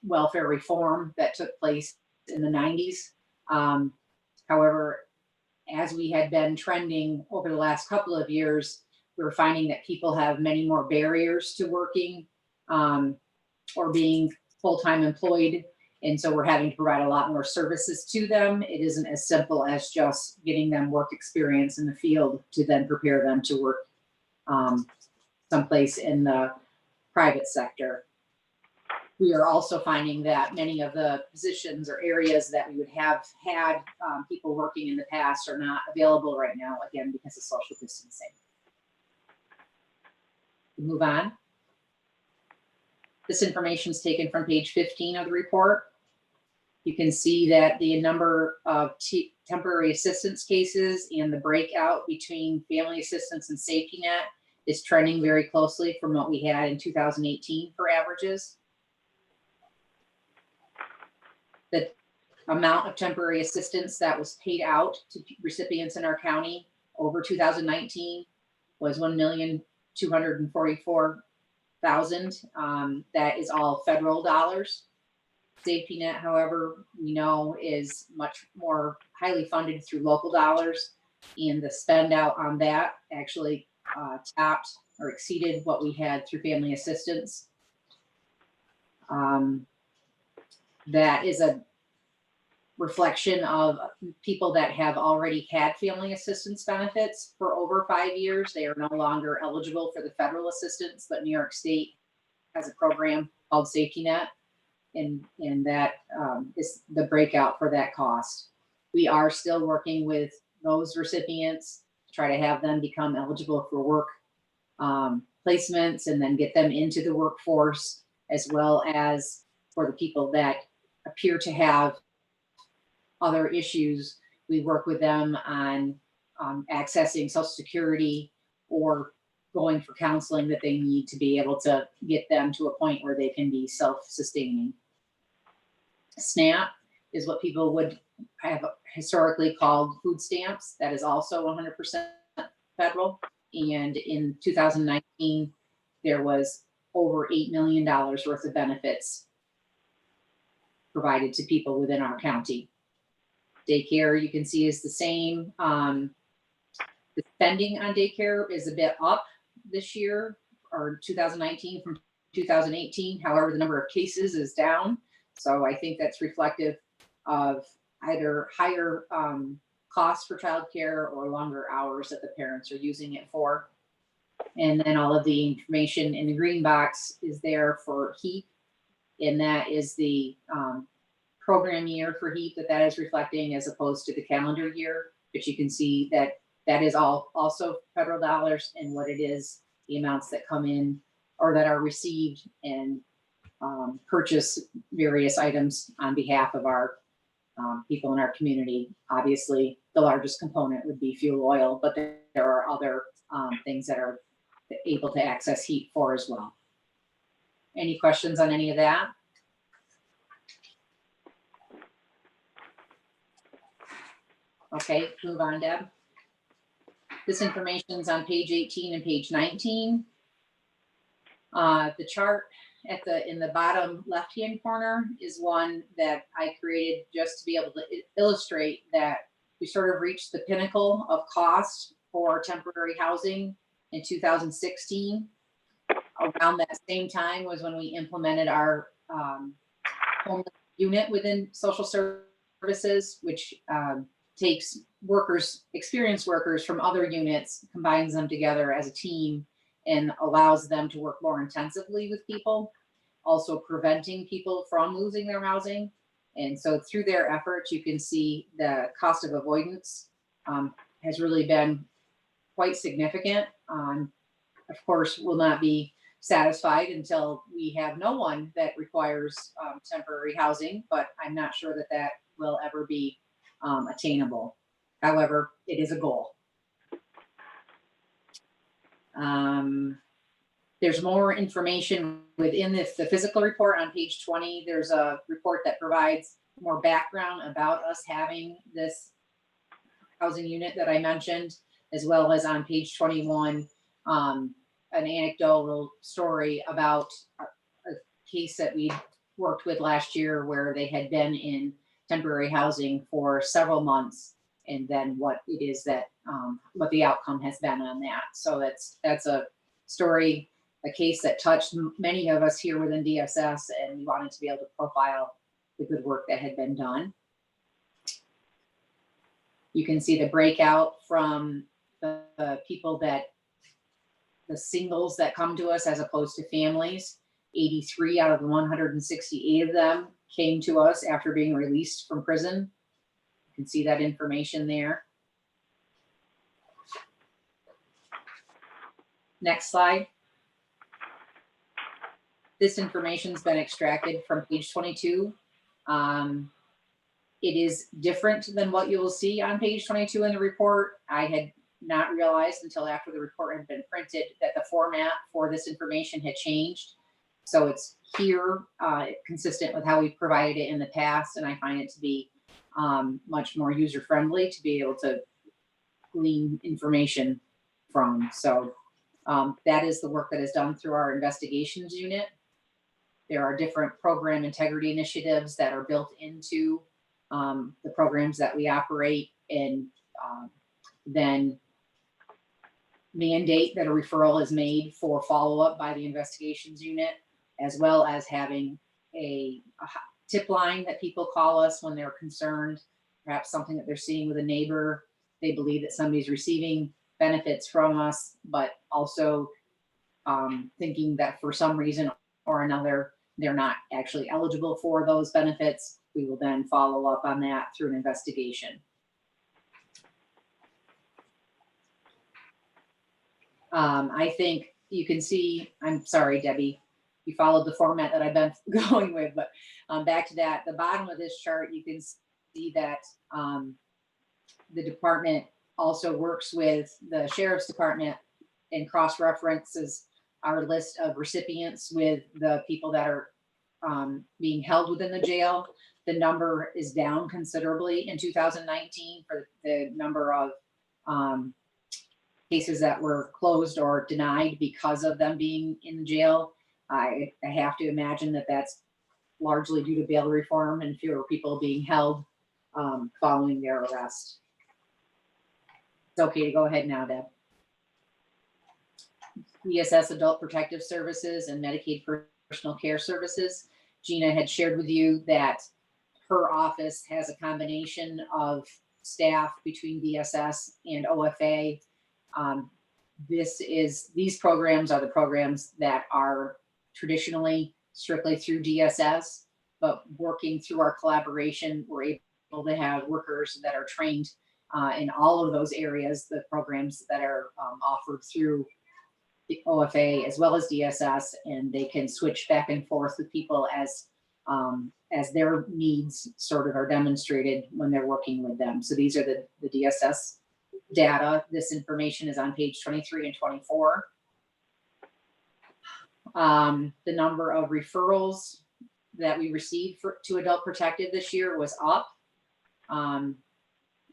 welfare reform that took place in the 90s. However, as we had been trending over the last couple of years, we're finding that people have many more barriers to working or being full-time employed. And so we're having to provide a lot more services to them. It isn't as simple as just getting them work experience in the field to then prepare them to work someplace in the private sector. We are also finding that many of the positions or areas that we would have had people working in the past are not available right now, again, because of social distancing. Move on. This information is taken from page 15 of the report. You can see that the number of temporary assistance cases and the breakout between family assistance and safety net is trending very closely from what we had in 2018 for averages. The amount of temporary assistance that was paid out to recipients in our county over 2019 was $1,244,000. That is all federal dollars. Safety net, however, we know is much more highly funded through local dollars, and the spend out on that actually topped or exceeded what we had through family assistance. That is a reflection of people that have already had family assistance benefits for over 5 years. They are no longer eligible for the federal assistance, but New York State has a program called Safety Net, and that is the breakout for that cost. We are still working with those recipients to try to have them become eligible for work placements and then get them into the workforce, as well as for the people that appear to have other issues. We work with them on accessing Social Security or going for counseling that they need to be able to get them to a point where they can be self-sustaining. SNAP is what people would have historically called food stamps. That is also 100% federal. And in 2019, there was over $8 million worth of benefits provided to people within our county. Daycare, you can see, is the same. The spending on daycare is a bit up this year, or 2019 from 2018. However, the number of cases is down. So I think that's reflective of either higher costs for childcare or longer hours that the parents are using it for. And then all of the information in the green box is there for HEAP, and that is the program year for HEAP that is reflecting, as opposed to the calendar year. But you can see that that is all also federal dollars, and what it is, the amounts that come in or that are received and purchase various items on behalf of our people in our community. Obviously, the largest component would be fuel oil, but there are other things that are able to access HEAP for as well. Any questions on any of that? Okay, move on, Deb. This information is on page 18 and page 19. The chart in the bottom left-hand corner is one that I created just to be able to illustrate that we sort of reached the pinnacle of cost for temporary housing in 2016. Around that same time was when we implemented our homeless unit within social services, which takes workers, experienced workers from other units, combines them together as a team, and allows them to work more intensively with people, also preventing people from losing their housing. And so through their efforts, you can see the cost of avoidance has really been quite significant. Of course, will not be satisfied until we have no one that requires temporary housing, but I'm not sure that that will ever be attainable. However, it is a goal. There's more information within the physical report on page 20. There's a report that provides more background about us having this housing unit that I mentioned, as well as on page 21, an anecdotal story about a case that we worked with last year where they had been in temporary housing for several months, and then what it is that what the outcome has been on that. So that's a story, a case that touched many of us here within DSS, and we wanted to be able to profile the good work that had been done. You can see the breakout from the people that, the singles that come to us as opposed to families. 83 out of the 168 of them came to us after being released from prison. You can see that information there. Next slide. This information's been extracted from page 22. It is different than what you will see on page 22 in the report. I had not realized until after the report had been printed that the format for this information had changed. So it's here, consistent with how we provided it in the past, and I find it to be much more user-friendly to be able to glean information from. So that is the work that is done through our investigations unit. There are different program integrity initiatives that are built into the programs that we operate, and then mandate that a referral is made for follow-up by the investigations unit, as well as having a tip line that people call us when they're concerned, perhaps something that they're seeing with a neighbor. They believe that somebody's receiving benefits from us, but also thinking that for some reason or another, they're not actually eligible for those benefits. We will then follow up on that through an investigation. I think you can see, I'm sorry, Debbie, you followed the format that I've been going with, but back to that, the bottom of this chart, you can see that the department also works with the sheriff's department and cross-references our list of recipients with the people that are being held within the jail. The number is down considerably in 2019 for the number of cases that were closed or denied because of them being in jail. I have to imagine that that's largely due to bail reform and fewer people being held following their arrest. It's okay to go ahead now, Deb. DSS Adult Protective Services and Medicaid Personal Care Services. Gina had shared with you that her office has a combination of staff between DSS and OFA. These programs are the programs that are traditionally strictly through DSS, but working through our collaboration, we're able to have workers that are trained in all of those areas, the programs that are offered through the OFA as well as DSS, and they can switch back and forth with people as their needs sort of are demonstrated when they're working with them. So these are the DSS data. This information is on page 23 and 24. The number of referrals that we received to adult protective this year was up.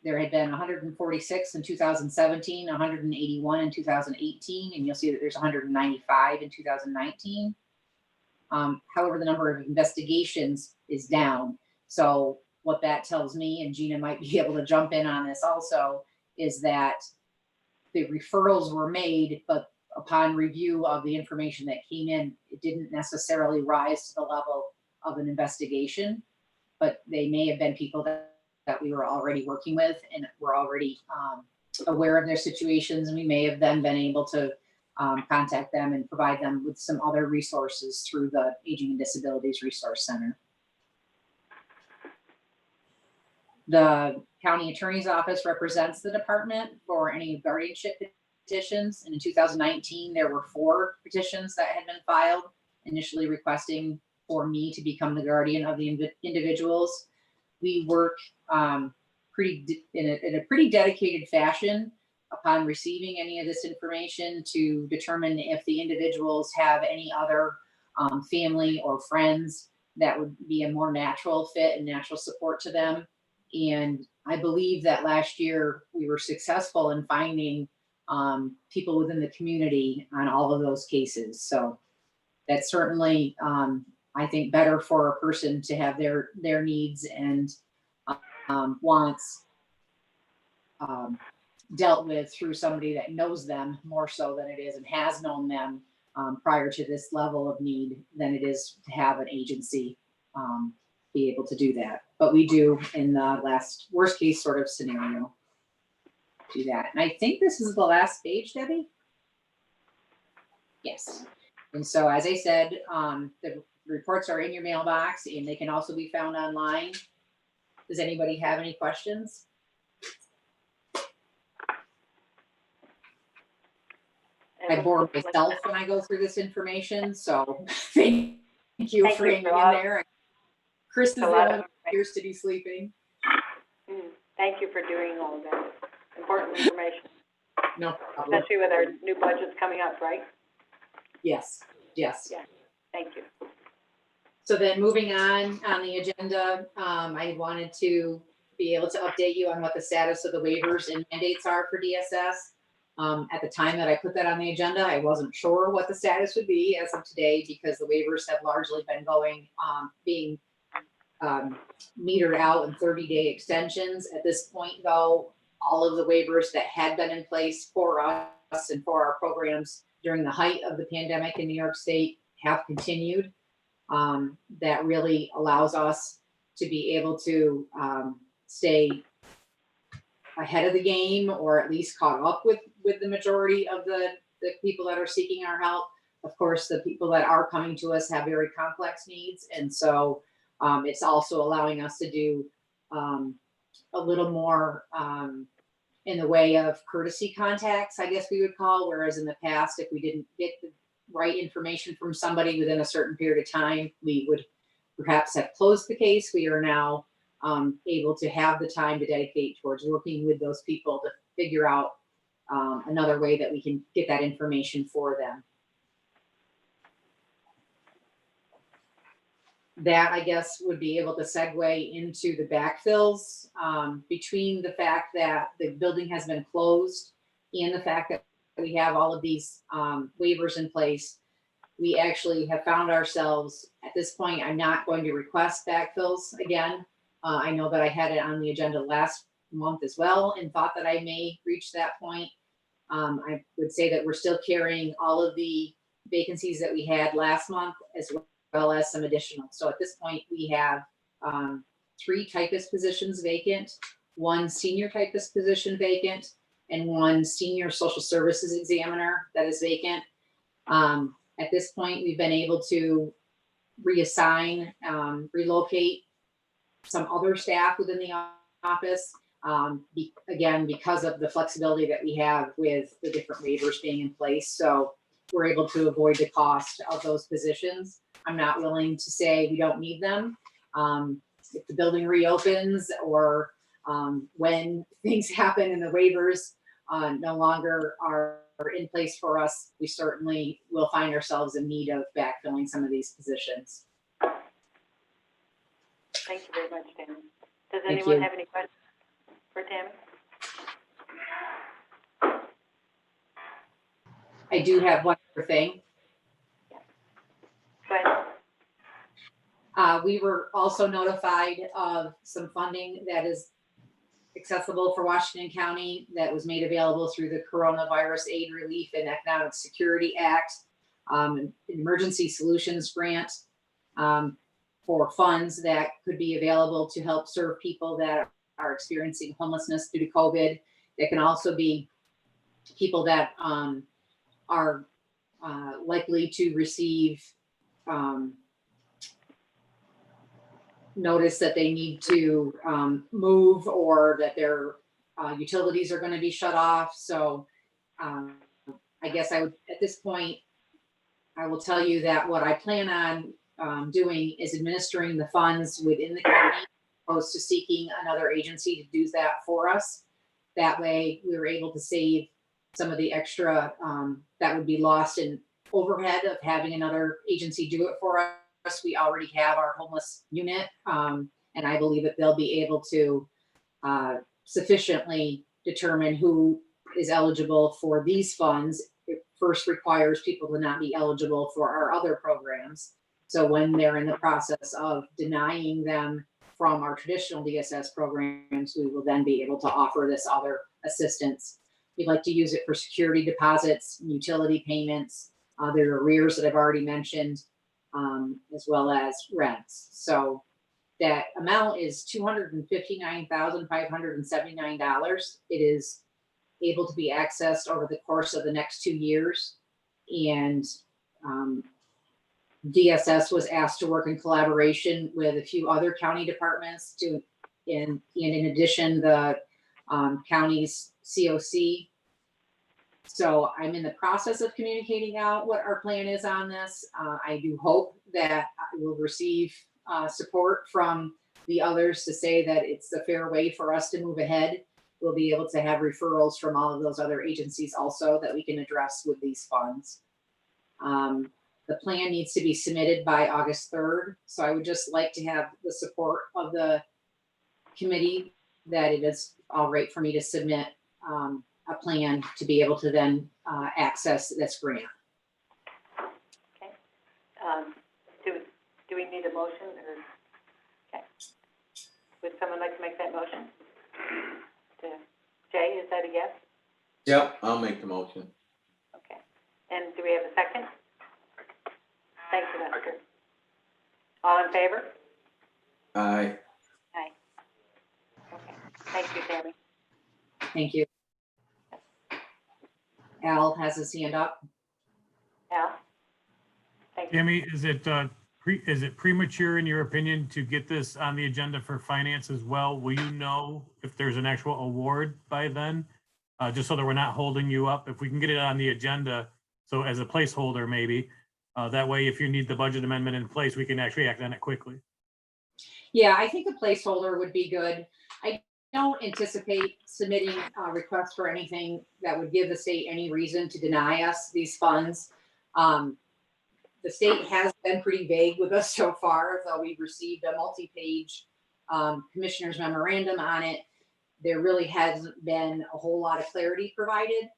There had been 146 in 2017, 181 in 2018, and you'll see that there's 195 in 2019. However, the number of investigations is down. So what that tells me, and Gina might be able to jump in on this also, is that the referrals were made, but upon review of the information that came in, it didn't necessarily rise to the level of an investigation, but they may have been people that we were already working with and were already aware of their situations, and we may have then been able to contact them and provide them with some other resources through the Aging and Disabilities Resource Center. The county attorney's office represents the department for any guardianship petitions, and in 2019 there were 4 petitions that had been filed, initially requesting for me to become the guardian of the individuals. We work in a pretty dedicated fashion upon receiving any of this information to determine if the individuals have any other family or friends that would be a more natural fit and natural support to them. And I believe that last year we were successful in finding people within the community on all of those cases. So that's certainly, I think, better for a person to have their needs and wants dealt with through somebody that knows them more so than it is and has known them prior to this level of need than it is to have an agency be able to do that. But we do, in the last worst case sort of scenario, do that. And I think this is the last page, Debbie? Yes. And so, as I said, the reports are in your mailbox and they can also be found online. Does anybody have any questions? I bore myself when I go through this information, so thank you for hanging in there. Chris is the one who appears to be sleeping. Thank you for doing all that important information, No problem. especially with our new budgets coming up, right? Yes, yes. Yeah. Thank you. So then moving on the agenda, I wanted to be able to update you on what the status of the waivers and mandates are for DSS. At the time that I put that on the agenda, I wasn't sure what the status would be as of today because the waivers have largely been being metered out in 30-day extensions. At this point, though, all of the waivers that had been in place for us and for our programs during the height of the pandemic in New York State have continued. That really allows us to be able to stay ahead of the game, or at least caught up with the majority of the people that are seeking our help. Of course, the people that are coming to us have very complex needs. And so it's also allowing us to do a little more in the way of courtesy contacts, I guess we would call, whereas in the past, if we didn't get the right information from somebody within a certain period of time, we would perhaps have closed the case. We are now able to have the time to dedicate towards working with those people to figure out another way that we can get that information for them. That, I guess, would be able to segue into the backfills between the fact that the building has been closed and the fact that we have all of these waivers in place. We actually have found ourselves at this point, I'm not going to request backfills again. I know that I had it on the agenda last month as well and thought that I may reach that point. I would say that we're still carrying all of the vacancies that we had last month as well as some additional. So at this point, we have 3 typist positions vacant, 1 senior typist position vacant, and 1 senior social services examiner that is vacant. At this point, we've been able to reassign, relocate some other staff within the office, again, because of the flexibility that we have with the different waivers being in place. So we're able to avoid the cost of those positions. I'm not willing to say we don't need them. If the building reopens or when things happen and the waivers no longer are in place for us, we certainly will find ourselves in need of backfilling some of these positions. Thank you very much, Tammy. Does Thank anyone you. have any questions for Tammy? I do have one other thing. Go ahead. We were also notified of some funding that is accessible for Washington County that was made available through the Coronavirus Aid, Relief, and Economic Security Act, an emergency solutions grant for funds that could be available to help serve people that are experiencing homelessness due to COVID. There can also be people that are likely to receive notice that they need to move or that their utilities are going to be shut off. So I guess I would, at this point, I will tell you that what I plan on doing is administering the funds within the county, opposed to seeking another agency to do that for us. That way we were able to save some of the extra that would be lost in overhead of having another agency do it for us. We already have our homeless unit, and I believe that they'll be able to sufficiently determine who is eligible for these funds. It first requires people to not be eligible for our other programs. So when they're in the process of denying them from our traditional DSS programs, we will then be able to offer this other assistance. We'd like to use it for security deposits, utility payments, there are arrears that I've already mentioned, as well as rents. So that amount is $259,579. It is able to be accessed over the course of the next 2 years. And DSS was asked to work in collaboration with a few other county departments to, and in addition, the county's COC. So I'm in the process of communicating out what our plan is on this. I do hope that I will receive support from the others to say that it's a fair way for us to move ahead. We'll be able to have referrals from all of those other agencies also that we can address with these funds. The plan needs to be submitted by August 3rd. So I would just like to have the support of the committee that it is all right for me to submit a plan to be able to then access this grant. Okay. Do we need a motion or? Okay. Would someone like to make that motion? Jay, is that a yes? Yep, I'll make the motion. Okay. And do we have a second? Thanks for that. Okay. All in favor? Aye. Aye. Okay. Thank you, Tammy. Thank you. Al has his hand up. Al? Thank you. Tammy, is it premature in your opinion to get this on the agenda for finance as well? Will you know if there's an actual award by then? Just so that we're not holding you up. If we can get it on the agenda, so as a placeholder maybe, that way if you need the budget amendment in place, we can actually act on it quickly. Yeah, I think a placeholder would be good. I don't anticipate submitting a request for anything that would give the state any reason to deny us these funds. The state has been pretty vague with us so far, though we've received a multi-page commissioner's memorandum on it. There really hasn't been a whole lot of clarity provided.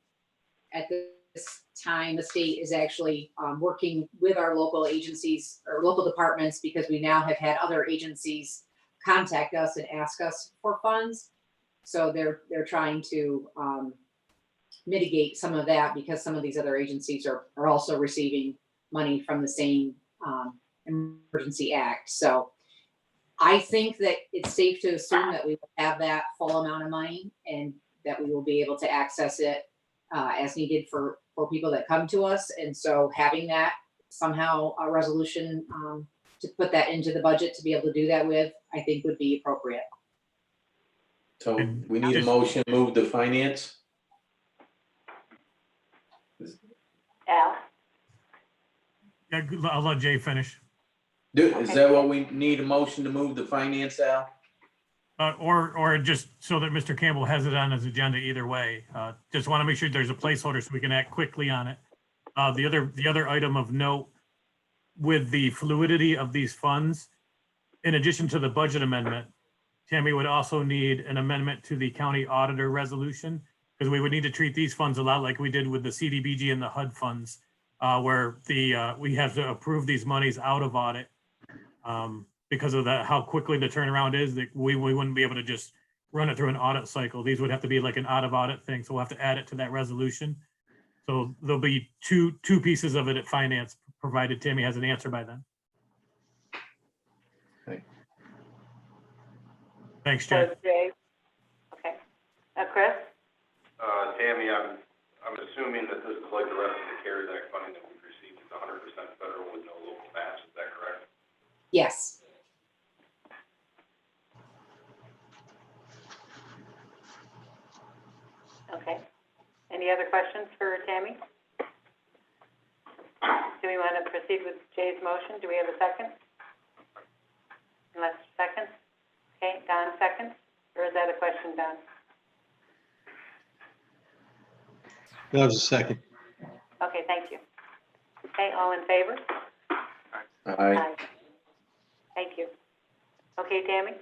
At this time, the state is actually working with our local agencies or local departments because we now have had other agencies contact us and ask us for funds. So they're trying to mitigate some of that because some of these other agencies are also receiving money from the same emergency act. So I think that it's safe to assume that we will have that full amount of money and that we will be able to access it as needed for people that come to us. And so having that somehow a resolution to put that into the budget to be able to do that with, I think would be appropriate. So we need a motion to move to finance? Al? Yeah, I'll let Jay finish. Is that what we need, a motion to move to finance, Al? Or just so that Mr. Campbell has it on his agenda either way. Just want to make sure there's a placeholder so we can act quickly on it. The other item of note with the fluidity of these funds, in addition to the budget amendment, Tammy would also need an amendment to the county auditor resolution because we would need to treat these funds a lot like we did with the CDBG and the HUD funds, where we have to approve these monies out of audit. Because of how quickly the turnaround is, that we wouldn't be able to just run it through an audit cycle. These would have to be like an out of audit thing. So we'll have to add it to that resolution. So there'll be two pieces of it at finance, provided Tammy has an answer by then. Okay. Thanks, Jay. So Jay? Okay. Chris? Tammy, I'm assuming that this is like the rest of the CARES Act funding that we've received, it's 100% federal with no local match, is that correct? Yes. Okay. Any other questions for Tammy? Do we want to proceed with Jay's motion? Do we have a second? Unless second? Okay, Don second? Or is that a question, Don? That was a second. Okay, thank you. Okay, all in favor? Aye. Thank you. Okay, Tammy?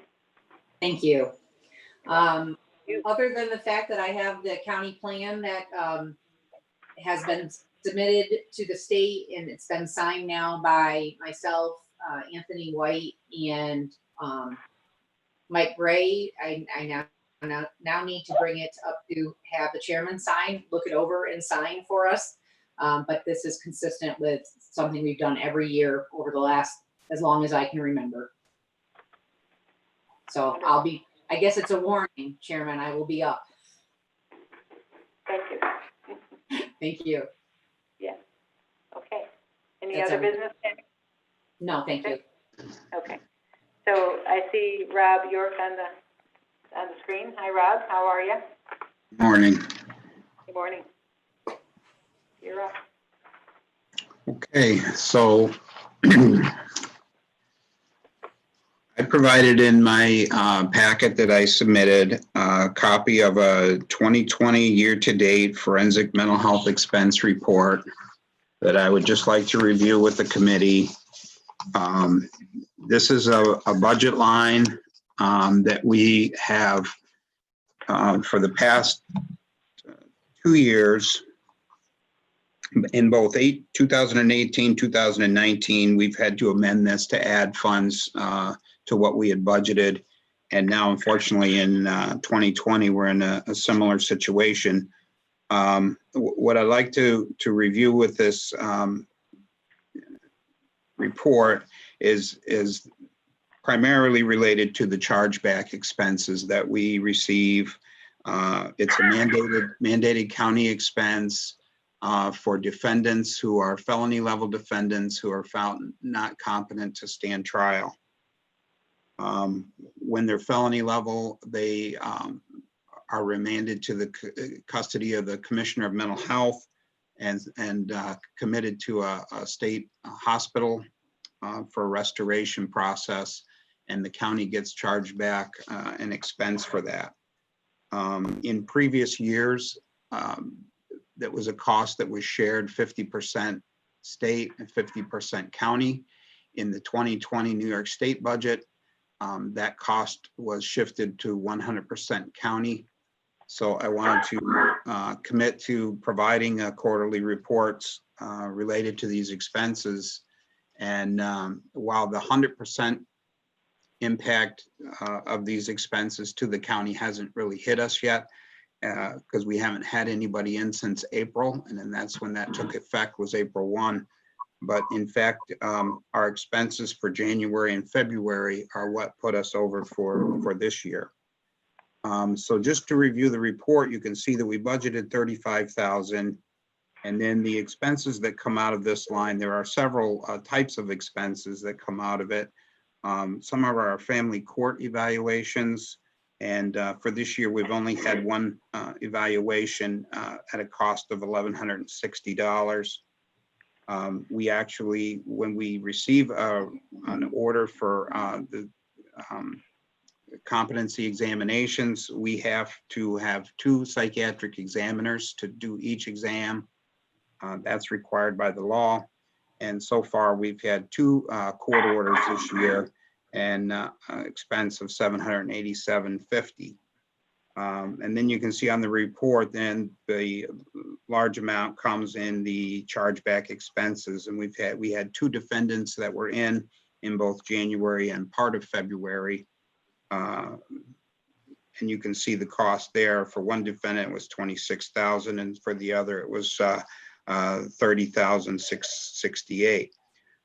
Thank you. Other than the fact that I have the county plan that has been submitted to the state and it's been signed now by myself, Anthony White, and Mike Gray. I now now need to bring it up to have the chairman sign, look it over and sign for us. But this is consistent with something we've done every year over the last, as long as I can remember. So I guess it's a warning, Chairman, I will be up. Thank you. Thank you. Yeah. Okay. Any That's other everything. business? Tammy? No, thank you. Okay. So I see Rob York on the screen. Hi, Rob. How are you? Morning. Good morning. You're up. Okay, so I provided in my packet that I submitted a copy of a 2020 year-to-date forensic mental health expense report that I would just like to review with the committee. This is a budget line that we have for the past 2 years. In both 2018, 2019, we've had to amend this to add funds to what we had budgeted. And now, unfortunately, in 2020, we're in a similar situation. What I'd like to review with this report is primarily related to the chargeback expenses that we receive. It's a mandated county expense for defendants who are felony level defendants who are found not competent to stand trial. When they're felony level, they are remanded to the custody of the Commissioner of Mental Health and committed to a state hospital for a restoration process, and the county gets charged back an expense for that. In previous years, that was a cost that was shared 50% state and 50% county. In the 2020 New York State budget, that cost was shifted to 100% county. So I wanted to commit to providing quarterly reports related to these expenses. And while the 100% impact of these expenses to the county hasn't really hit us yet, because we haven't had anybody in since April, and then that's when that took effect, was April 1. But in fact, our expenses for January and February are what put us over for this year. So just to review the report, you can see that we budgeted $35,000, and then the expenses that come out of this line, there are several types of expenses that come out of it. Some of our family court evaluations, and for this year, we've only had one evaluation at a cost of $1,160. We actually, when we receive an order for the competency examinations, we have to have 2 psychiatric examiners to do each exam. That's required by the law. And so far, we've had 2 court orders this year, and expense of $787.50. And then you can see on the report, then the large amount comes in the chargeback expenses. And we had 2 defendants that were in both January and part of February. And you can see the cost there. For one defendant, it was $26,000, and for the other, it was $30,668.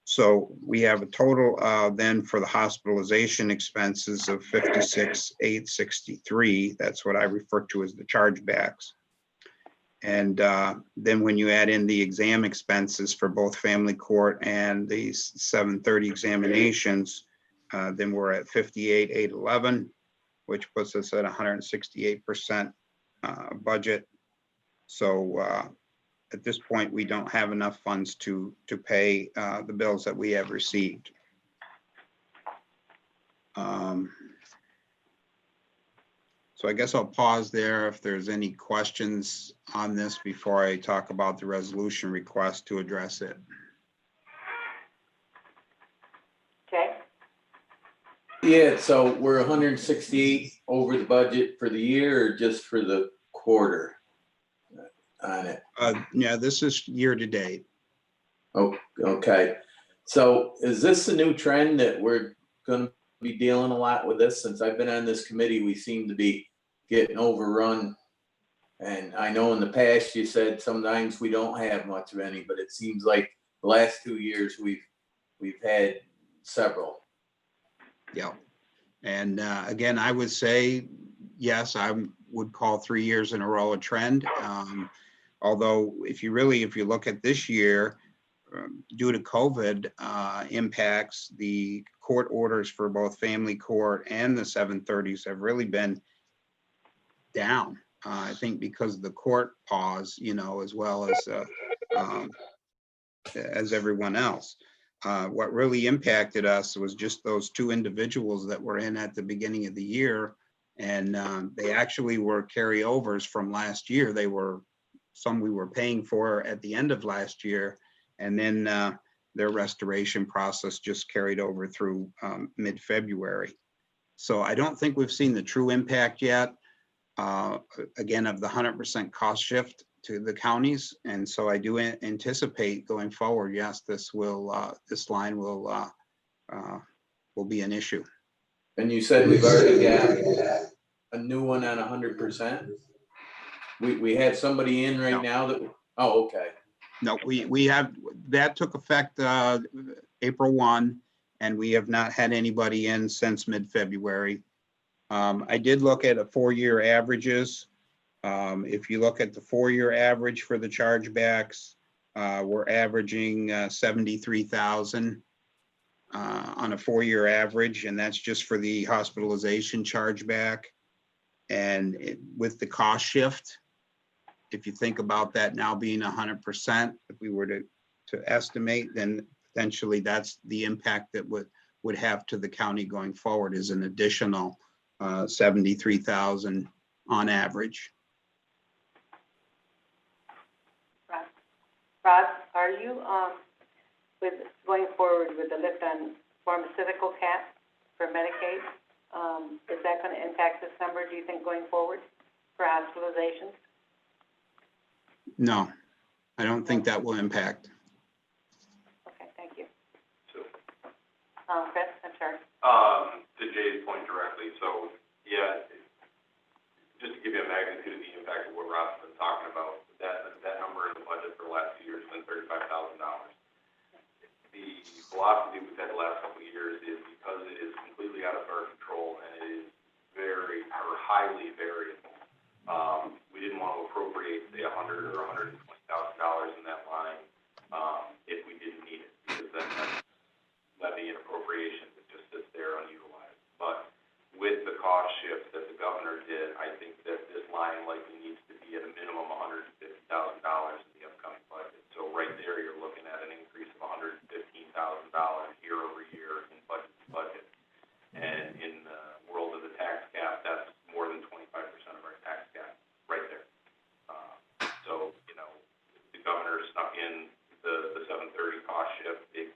So we have a total then for the hospitalization expenses of $56,863. That's what I refer to as the chargebacks. And then when you add in the exam expenses for both family court and the 730 examinations, then we're at $58,811, which puts us at 168% budget. So at this point, we don't have enough funds to pay the bills that we have received. So I guess I'll pause there if there's any questions on this before I talk about the resolution request to address it. Okay. Yeah, so we're 168 over the budget for the year, or just for the quarter on it? Yeah, this is year to date. Oh, okay. So is this a new trend that we're going to be dealing a lot with this? Since I've been on this committee, we seem to be getting overrun. And I know in the past you said sometimes we don't have much of any, but it seems like the last 2 years we've had several. Yeah. And again, I would say, yes, I would call 3 years in a row a trend. Although if you look at this year, due to COVID impacts, the court orders for both family court and the 730s have really been down. I think because of the court pause, as well as everyone else. What really impacted us was just those 2 individuals that were in at the beginning of the year. And they actually were carryovers from last year. They were some we were paying for at the end of last year. And then their restoration process just carried over through mid-February. So I don't think we've seen the true impact yet, again, of the 100% cost shift to the counties. And so I do anticipate going forward, yes, this line will be an issue. And you said we've already got a new one on 100%? We have somebody in right now that, oh, okay. No, we have, that took effect April 1, and we have not had anybody in since mid-February. I did look at 4-year averages. If you look at the 4-year average for the chargebacks, we're averaging 73,000 on a 4-year average, and that's just for the hospitalization chargeback. And with the cost shift, if you think about that now being 100%, if we were to estimate, then potentially that's the impact that would have to the county going forward, is an additional 73,000 on average. Rob, are you, with going forward with the lift on pharmaceutical cap for Medicaid, is that going to impact this number, do you think, going forward for hospitalizations? No, I don't think that will impact. Okay, thank you. So, Chris, I'm sorry. to Jay's point directly, so, yeah, just to give you a magnitude of the impact of what Rob's been talking about, that number in the budget for the last 2 years has been $35,000. The philosophy we've had the last couple of years is because it is completely out of our control and it is highly variable. We didn't want to appropriate, say, $100,000 or $120,000 in that line if we didn't need it, because then that's levy and appropriation that just sits there unutilized. But with the cost shift that the governor did, I think that this line likely needs to be at a minimum $150,000 in the upcoming budget. So right there, you're looking at an increase of $115,000 year over year in budget to budget. And in the world of the tax cap, that's more than 25% of our tax cap right there. So, the governor snuck in the 730 cost shift. It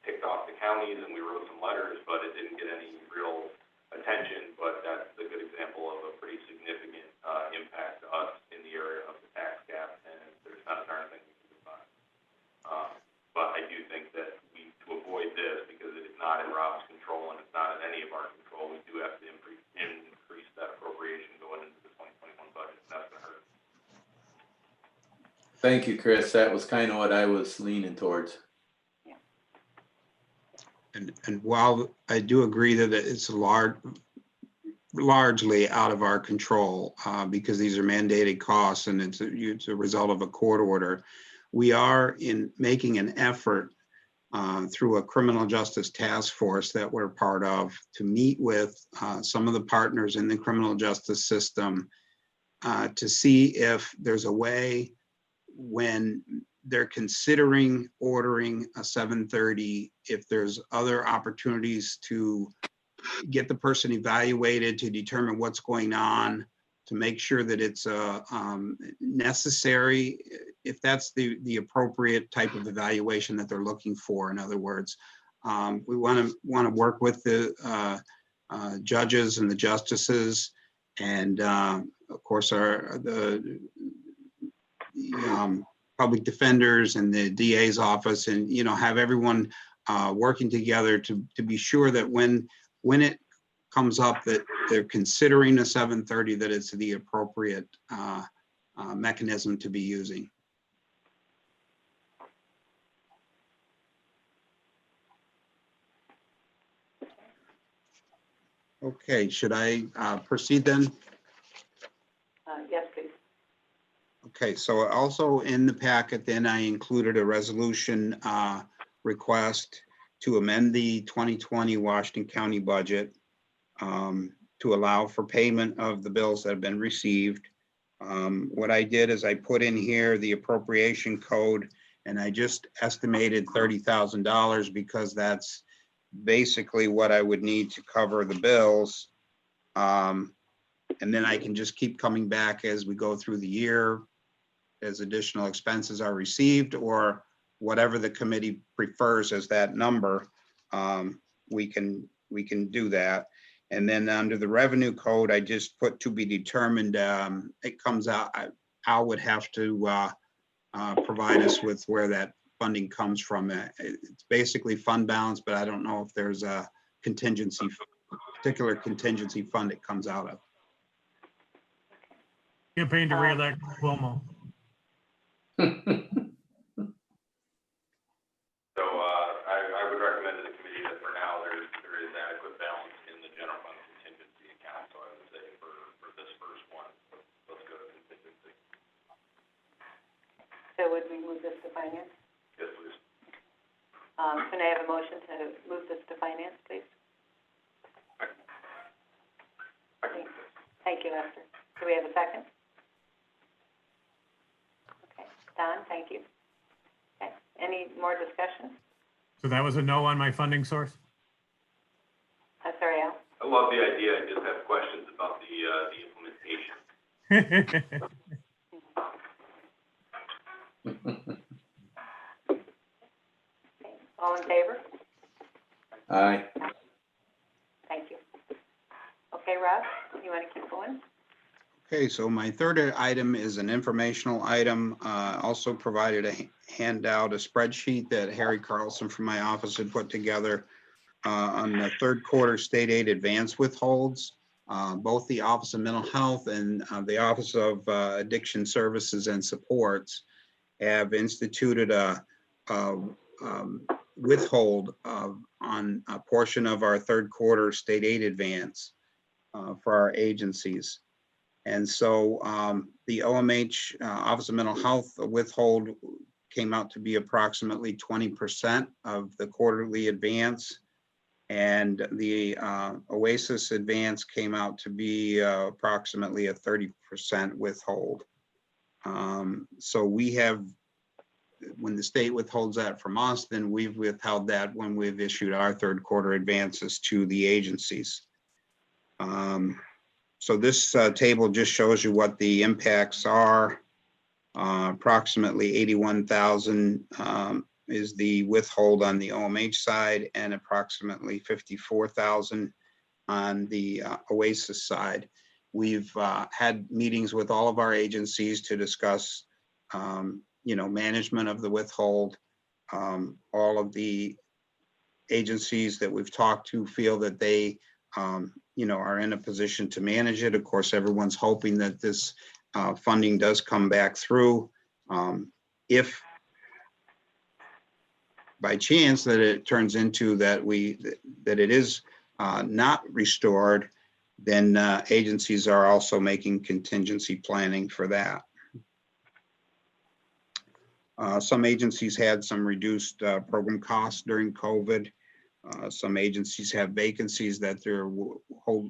ticked off the counties and we wrote some letters, but it didn't get any real attention. But that's a good example of a pretty significant impact to us in the area of the tax cap, and there's not a darn thing we can do about it. But I do think that to avoid this, because it is not in Rob's control and it's not in any of our control, we do have to increase that appropriation going into the 2021 budget. That's going to hurt. Thank you, Chris. That was kind of what I was leaning towards. And while I do agree that it's largely out of our control because these are mandated costs and it's a result of a court order, we are making an effort through a criminal justice task force that we're part of to meet with some of the partners in the criminal justice system to see if there's a way, when they're considering ordering a 730, if there's other opportunities to get the person evaluated to determine what's going on, to make sure that it's necessary, if that's the appropriate type of evaluation that they're looking for. In other words, we want to work with the judges and the justices, and of course the public defenders and the DA's office, and have everyone working together to be sure that when it comes up that they're considering a 730, that it's the appropriate mechanism to be using. Okay, should I proceed then? Yes, please. Okay, so also in the packet, then I included a resolution request to amend the 2020 Washington County budget to allow for payment of the bills that have been received. What I did is I put in here the appropriation code, and I just estimated $30,000 because that's basically what I would need to cover the bills. And then I can just keep coming back as we go through the year, as additional expenses are received, or whatever the committee prefers as that number, we can do that. And then under the revenue code, I just put to be determined. It comes out, Al would have to provide us with where that funding comes from. It's basically fund balance, but I don't know if there's a contingency, particular contingency fund it comes out of. Campaign to re-elect Cuomo. So, I would recommend to the committee that for now, there is adequate balance in the general fund contingency account. So I would say for this first one, let's go to contingency. So would we move this to finance? Yes, please. Can I have a motion to move this to finance, please? Thank you, Esther. Do we have a second? Okay, Don, thank you. Okay, any more discussion? So that was a no on my funding source? I'm sorry, Al? I love the idea. I just have questions about the implementation. All in favor? Aye. Thank you. Okay, Rob, you want to keep going? Okay, so my third item is an informational item. Also provided a handout, a spreadsheet that Harry Carlson from my office had put together on the third quarter state aid advance withholds. Both the Office of Mental Health and the Office of Addiction Services and Supports have instituted a withhold on a portion of our third quarter state aid advance for our agencies. And so the OMH, Office of Mental Health withhold came out to be approximately 20% of the quarterly advance. And the OASIS advance came out to be approximately a 30% withhold. So we have, when the state withholds that from us, then we've withheld that when we've issued our third quarter advances to the agencies. So this table just shows you what the impacts are. Approximately 81,000 is the withhold on the OMH side, and approximately 54,000 on the OASIS side. We've had meetings with all of our agencies to discuss, management of the withhold. All of the agencies that we've talked to feel that they, are in a position to manage it. Of course, everyone's hoping that this funding does come back through. If by chance that it turns into that it is not restored, then agencies are also making contingency planning for that. Some agencies had some reduced program costs during COVID. Some agencies have vacancies that they're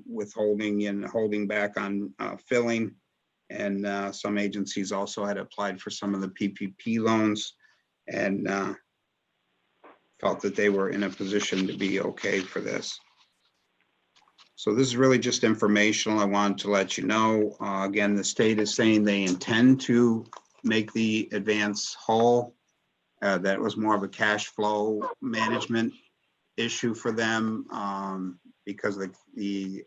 withholding and holding back on filling. And some agencies also had applied for some of the PPP loans and felt that they were in a position to be okay for this. So this is really just informational. I wanted to let you know. Again, the state is saying they intend to make the advance whole. That was more of a cash flow management issue for them because the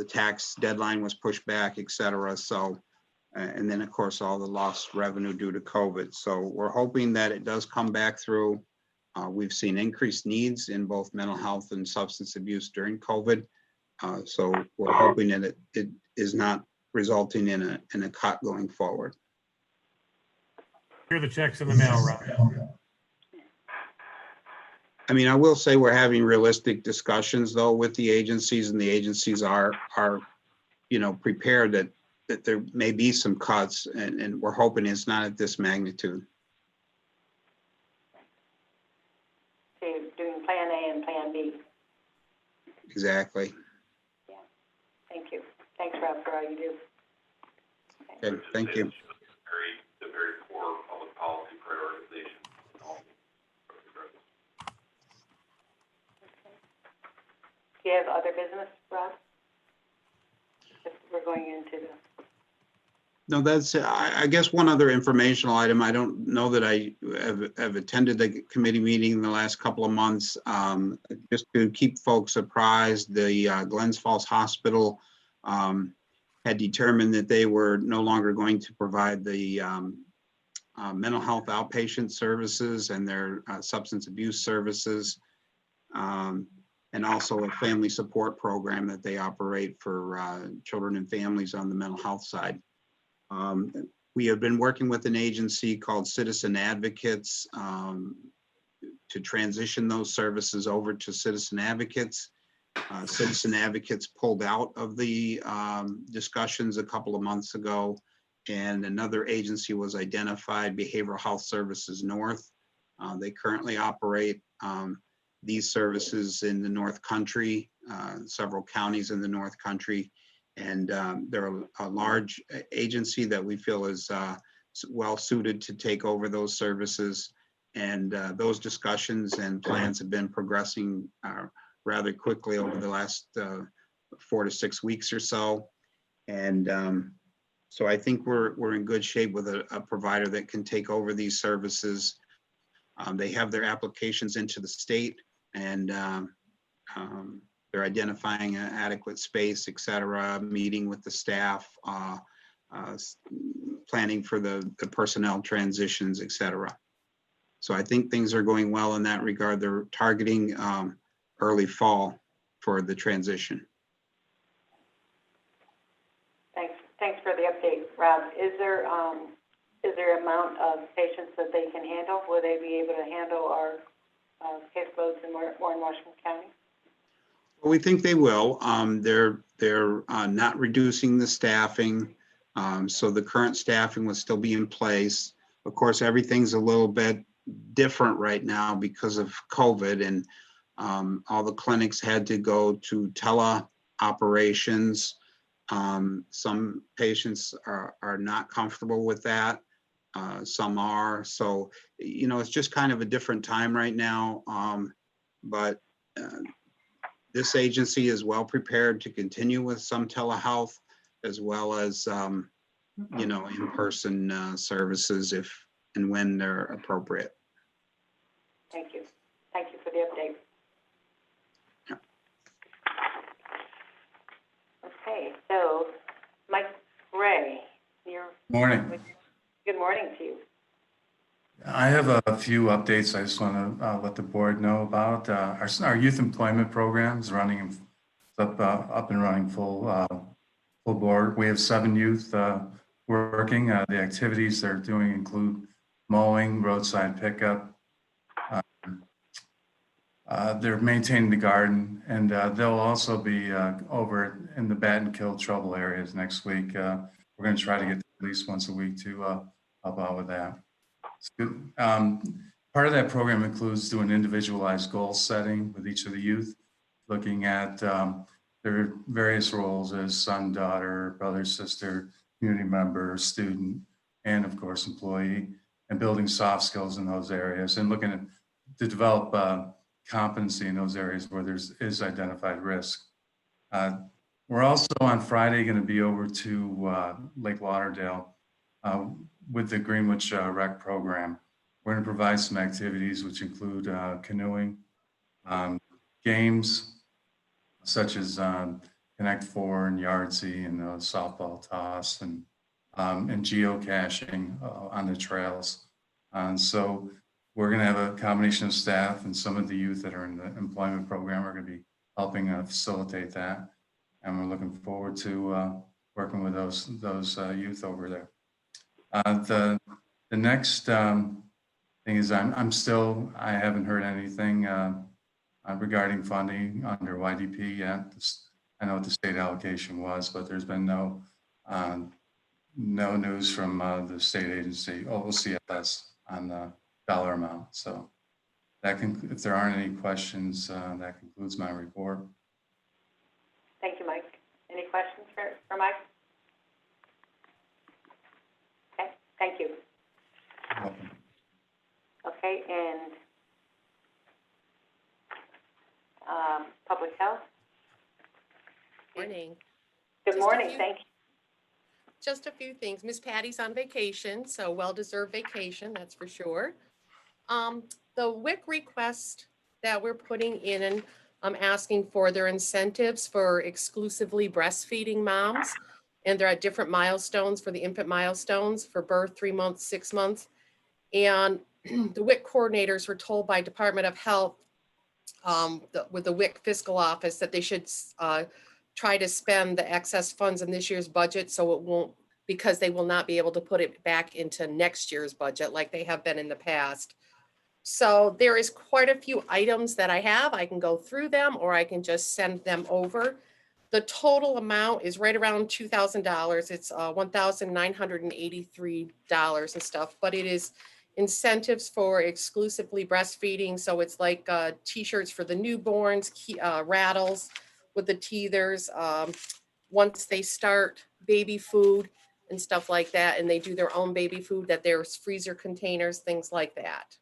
tax deadline was pushed back, et cetera. So, and then of course, all the lost revenue due to COVID. So we're hoping that it does come back through. We've seen increased needs in both mental health and substance abuse during COVID. So we're hoping that it is not resulting in a cut going forward. Here are the checks in the mail, Rob. I mean, I will say we're having realistic discussions though with the agencies, and the agencies are prepared that there may be some cuts, and we're hoping it's not at this magnitude. So you're doing Plan A and Plan B. Exactly. Thank you. Thanks, Rob, for all you do. Okay, thank you. The very core public policy prioritization. Do you have other business, Rob? If we're going into the, No, that's, I guess one other informational item. I don't know that I have attended the committee meeting in the last couple of months. Just to keep folks apprised, the Glens Falls Hospital had determined that they were no longer going to provide the mental health outpatient services and their substance abuse services, and also a family support program that they operate for children and families on the mental health side. We have been working with an agency called Citizen Advocates to transition those services over to Citizen Advocates. Citizen Advocates pulled out of the discussions a couple of months ago, and another agency was identified, Behavioral Health Services North. They currently operate these services in the North Country, several counties in the North Country. And they're a large agency that we feel is well suited to take over those services. And those discussions and plans have been progressing rather quickly over the last 4 to 6 weeks or so. And so I think we're in good shape with a provider that can take over these services. They have their applications into the state, and they're identifying an adequate space, et cetera, meeting with the staff, planning for the personnel transitions, et cetera. So I think things are going well in that regard. They're targeting early fall for the transition. thanks for the update, Rob. Is there amount of patients that they can handle? Will they be able to handle our caseloads in Washington County? Well, we think they will. They're not reducing the staffing. So the current staffing will still be in place. Of course, everything's a little bit different right now because of COVID, and all the clinics had to go to teleoperations. Some patients are not comfortable with that. Some are. So, it's just kind of a different time right now. But this agency is well prepared to continue with some telehealth, as well as, in-person services if and when they're appropriate. Thank you. Thank you for the update. Yeah. Okay, so Mike Ray, Morning. Good morning to you. I have a few updates I just want to let the board know about. Our youth employment program is running up and running full board. We have 7 youth working. The activities they're doing include mowing, roadside pickup. They're maintaining the garden, and they'll also be over in the bat and kill trouble areas next week. We're going to try to get at least once a week to help out with that. Part of that program includes doing individualized goal setting with each of the youth, looking at their various roles as son, daughter, brother, sister, community member, student, and of course employee, and building soft skills in those areas, and looking to develop competency in those areas where is identified risk. We're also on Friday going to be over to Lake Lauderdale with the Greenwich Rec program. We're going to provide some activities which include canoeing, games such as Connect 4 and Yahtzee and softball toss and geocaching on the trails. And so we're going to have a combination of staff, and some of the youth that are in the employment program are going to be helping facilitate that. And we're looking forward to working with those youth over there. The next thing is I haven't heard anything regarding funding under YDP yet. I know what the state allocation was, but there's been no news from the state agency, OCFS, on the dollar amount. So that if there aren't any questions, that concludes my report. Thank you, Mike. Any questions for Mike? Okay, thank you. Welcome. Okay, and public health? Morning. Good Just a morning, few- thank you. Just a few things. Miss Patty's on vacation, so well-deserved vacation, that's for sure. The WIC request that we're putting in, I'm asking for their incentives for exclusively breastfeeding moms. And they're at different milestones for the infant milestones for birth, 3 months, 6 months. And the WIC coordinators were told by Department of Health with the WIC fiscal office that they should try to spend the excess funds in this year's budget, so it won't, because they will not be able to put it back into next year's budget like they have been in the past. So there is quite a few items that I have. I can go through them or I can just send them over. The total amount is right around $2,000. It's $1,983 and stuff, but it is incentives for exclusively breastfeeding. So it's like t-shirts for the newborns, rattles with the teethers, once they start baby food and stuff like that, and they do their own baby food, that there's freezer containers, things like that.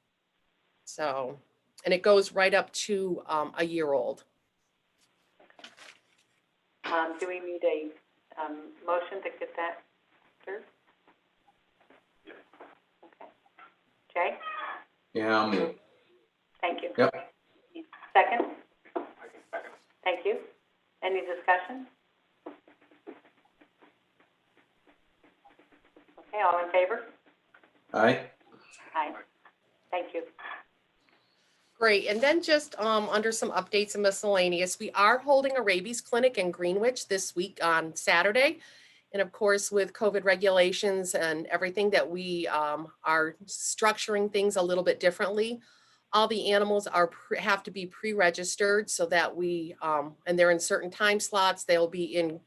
So, and it goes right up to a year old. Do we need a motion to get that through? Okay. Jay? Yeah, I'll move. Thank you. Yep. Second? Thank you. Any discussion? Okay, all in favor? Aye. Aye. Thank you. Great, and then just under some updates and miscellaneous, we are holding a rabies clinic in Greenwich this week on Saturday. And of course, with COVID regulations and everything, that we are structuring things a little bit differently. All the animals have to be pre-registered so that we, and they're in certain time slots, they'll be in,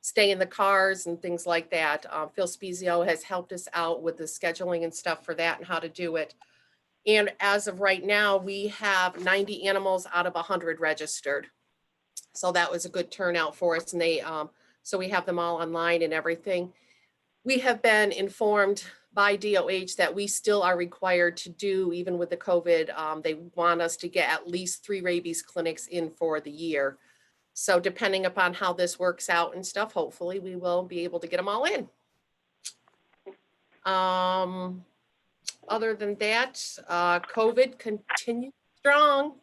stay in the cars and things like that. Phil Spezio has helped us out with the scheduling and stuff for that and how to do it. And as of right now, we have 90 animals out of 100 registered. So that was a good turnout for us. And they, so we have them all online and everything. We have been informed by DOH that we still are required to do, even with the COVID, they want us to get at least 3 rabies clinics in for the year. So depending upon how this works out and stuff, hopefully we will be able to get them all in. Other than that, COVID continues strong,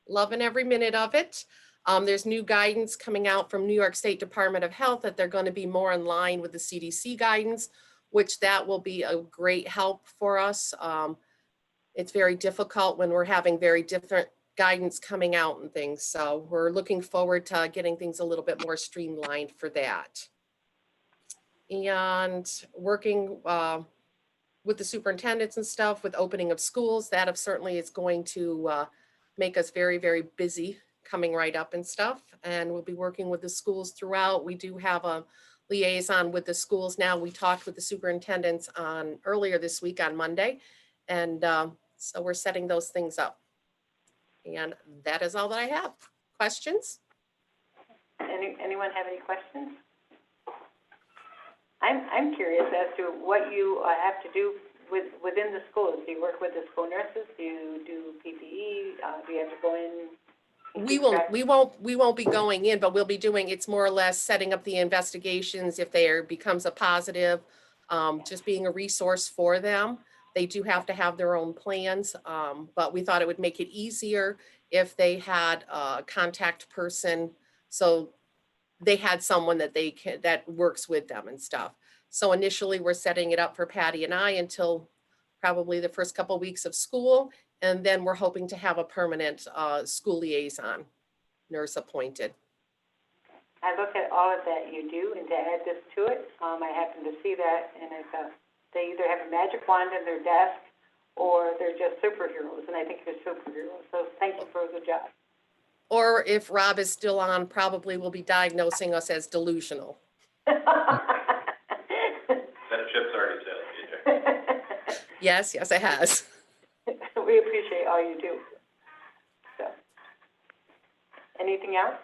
loving every minute of it. There's new guidance coming out from New York State Department of Health that they're going to be more in line with the CDC guidance, which that will be a great help for us. It's very difficult when we're having very different guidance coming out and things. So we're looking forward to getting things a little bit more streamlined for that. And working with the superintendents and stuff with opening of schools, that certainly is going to make us very, very busy coming right up and stuff. And we'll be working with the schools throughout. We do have a liaison with the schools now. We talked with the superintendents earlier this week on Monday. And so we're setting those things up. And that is all that I have. Questions? Anyone have any questions? I'm curious as to what you have to do within the schools. Do you work with the school nurses? Do you do PPE? Do you have to go in? We won't be going in, but we'll be doing, it's more or less setting up the investigations if there becomes a positive, just being a resource for them. They do have to have their own plans, but we thought it would make it easier if they had a contact person. So they had someone that works with them and stuff. So initially we're setting it up for Patty and I until probably the first couple weeks of school. And then we're hoping to have a permanent school liaison nurse appointed. I look at all of that you do, and to add this to it, I happen to see that, and it's they either have a magic wand in their desk, or they're just superheroes, and I think you're superheroes, so thank you for a good job. Or if Rob is still on, probably will be diagnosing us as delusional. That ship's already sailed, TJ. Yes, yes, it has. We appreciate all you do. So, anything else?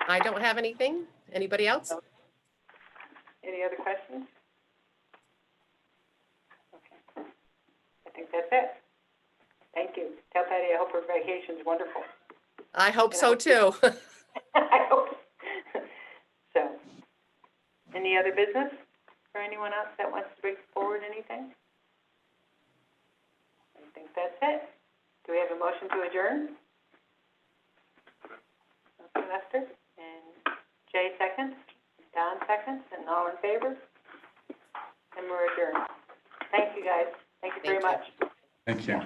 I don't have anything. Anybody else? Any other questions? Okay. I think that's it. Thank you. Tell Patty I hope her vacation's wonderful. I hope so too. I hope. So, any other business for anyone else that wants to bring forward anything? I think that's it. Do we have a motion to adjourn? Okay, Lester, and Jay seconds, Don seconds, and all in favor? And we're adjourned. Thank you, guys. Thank you very much. Thank you.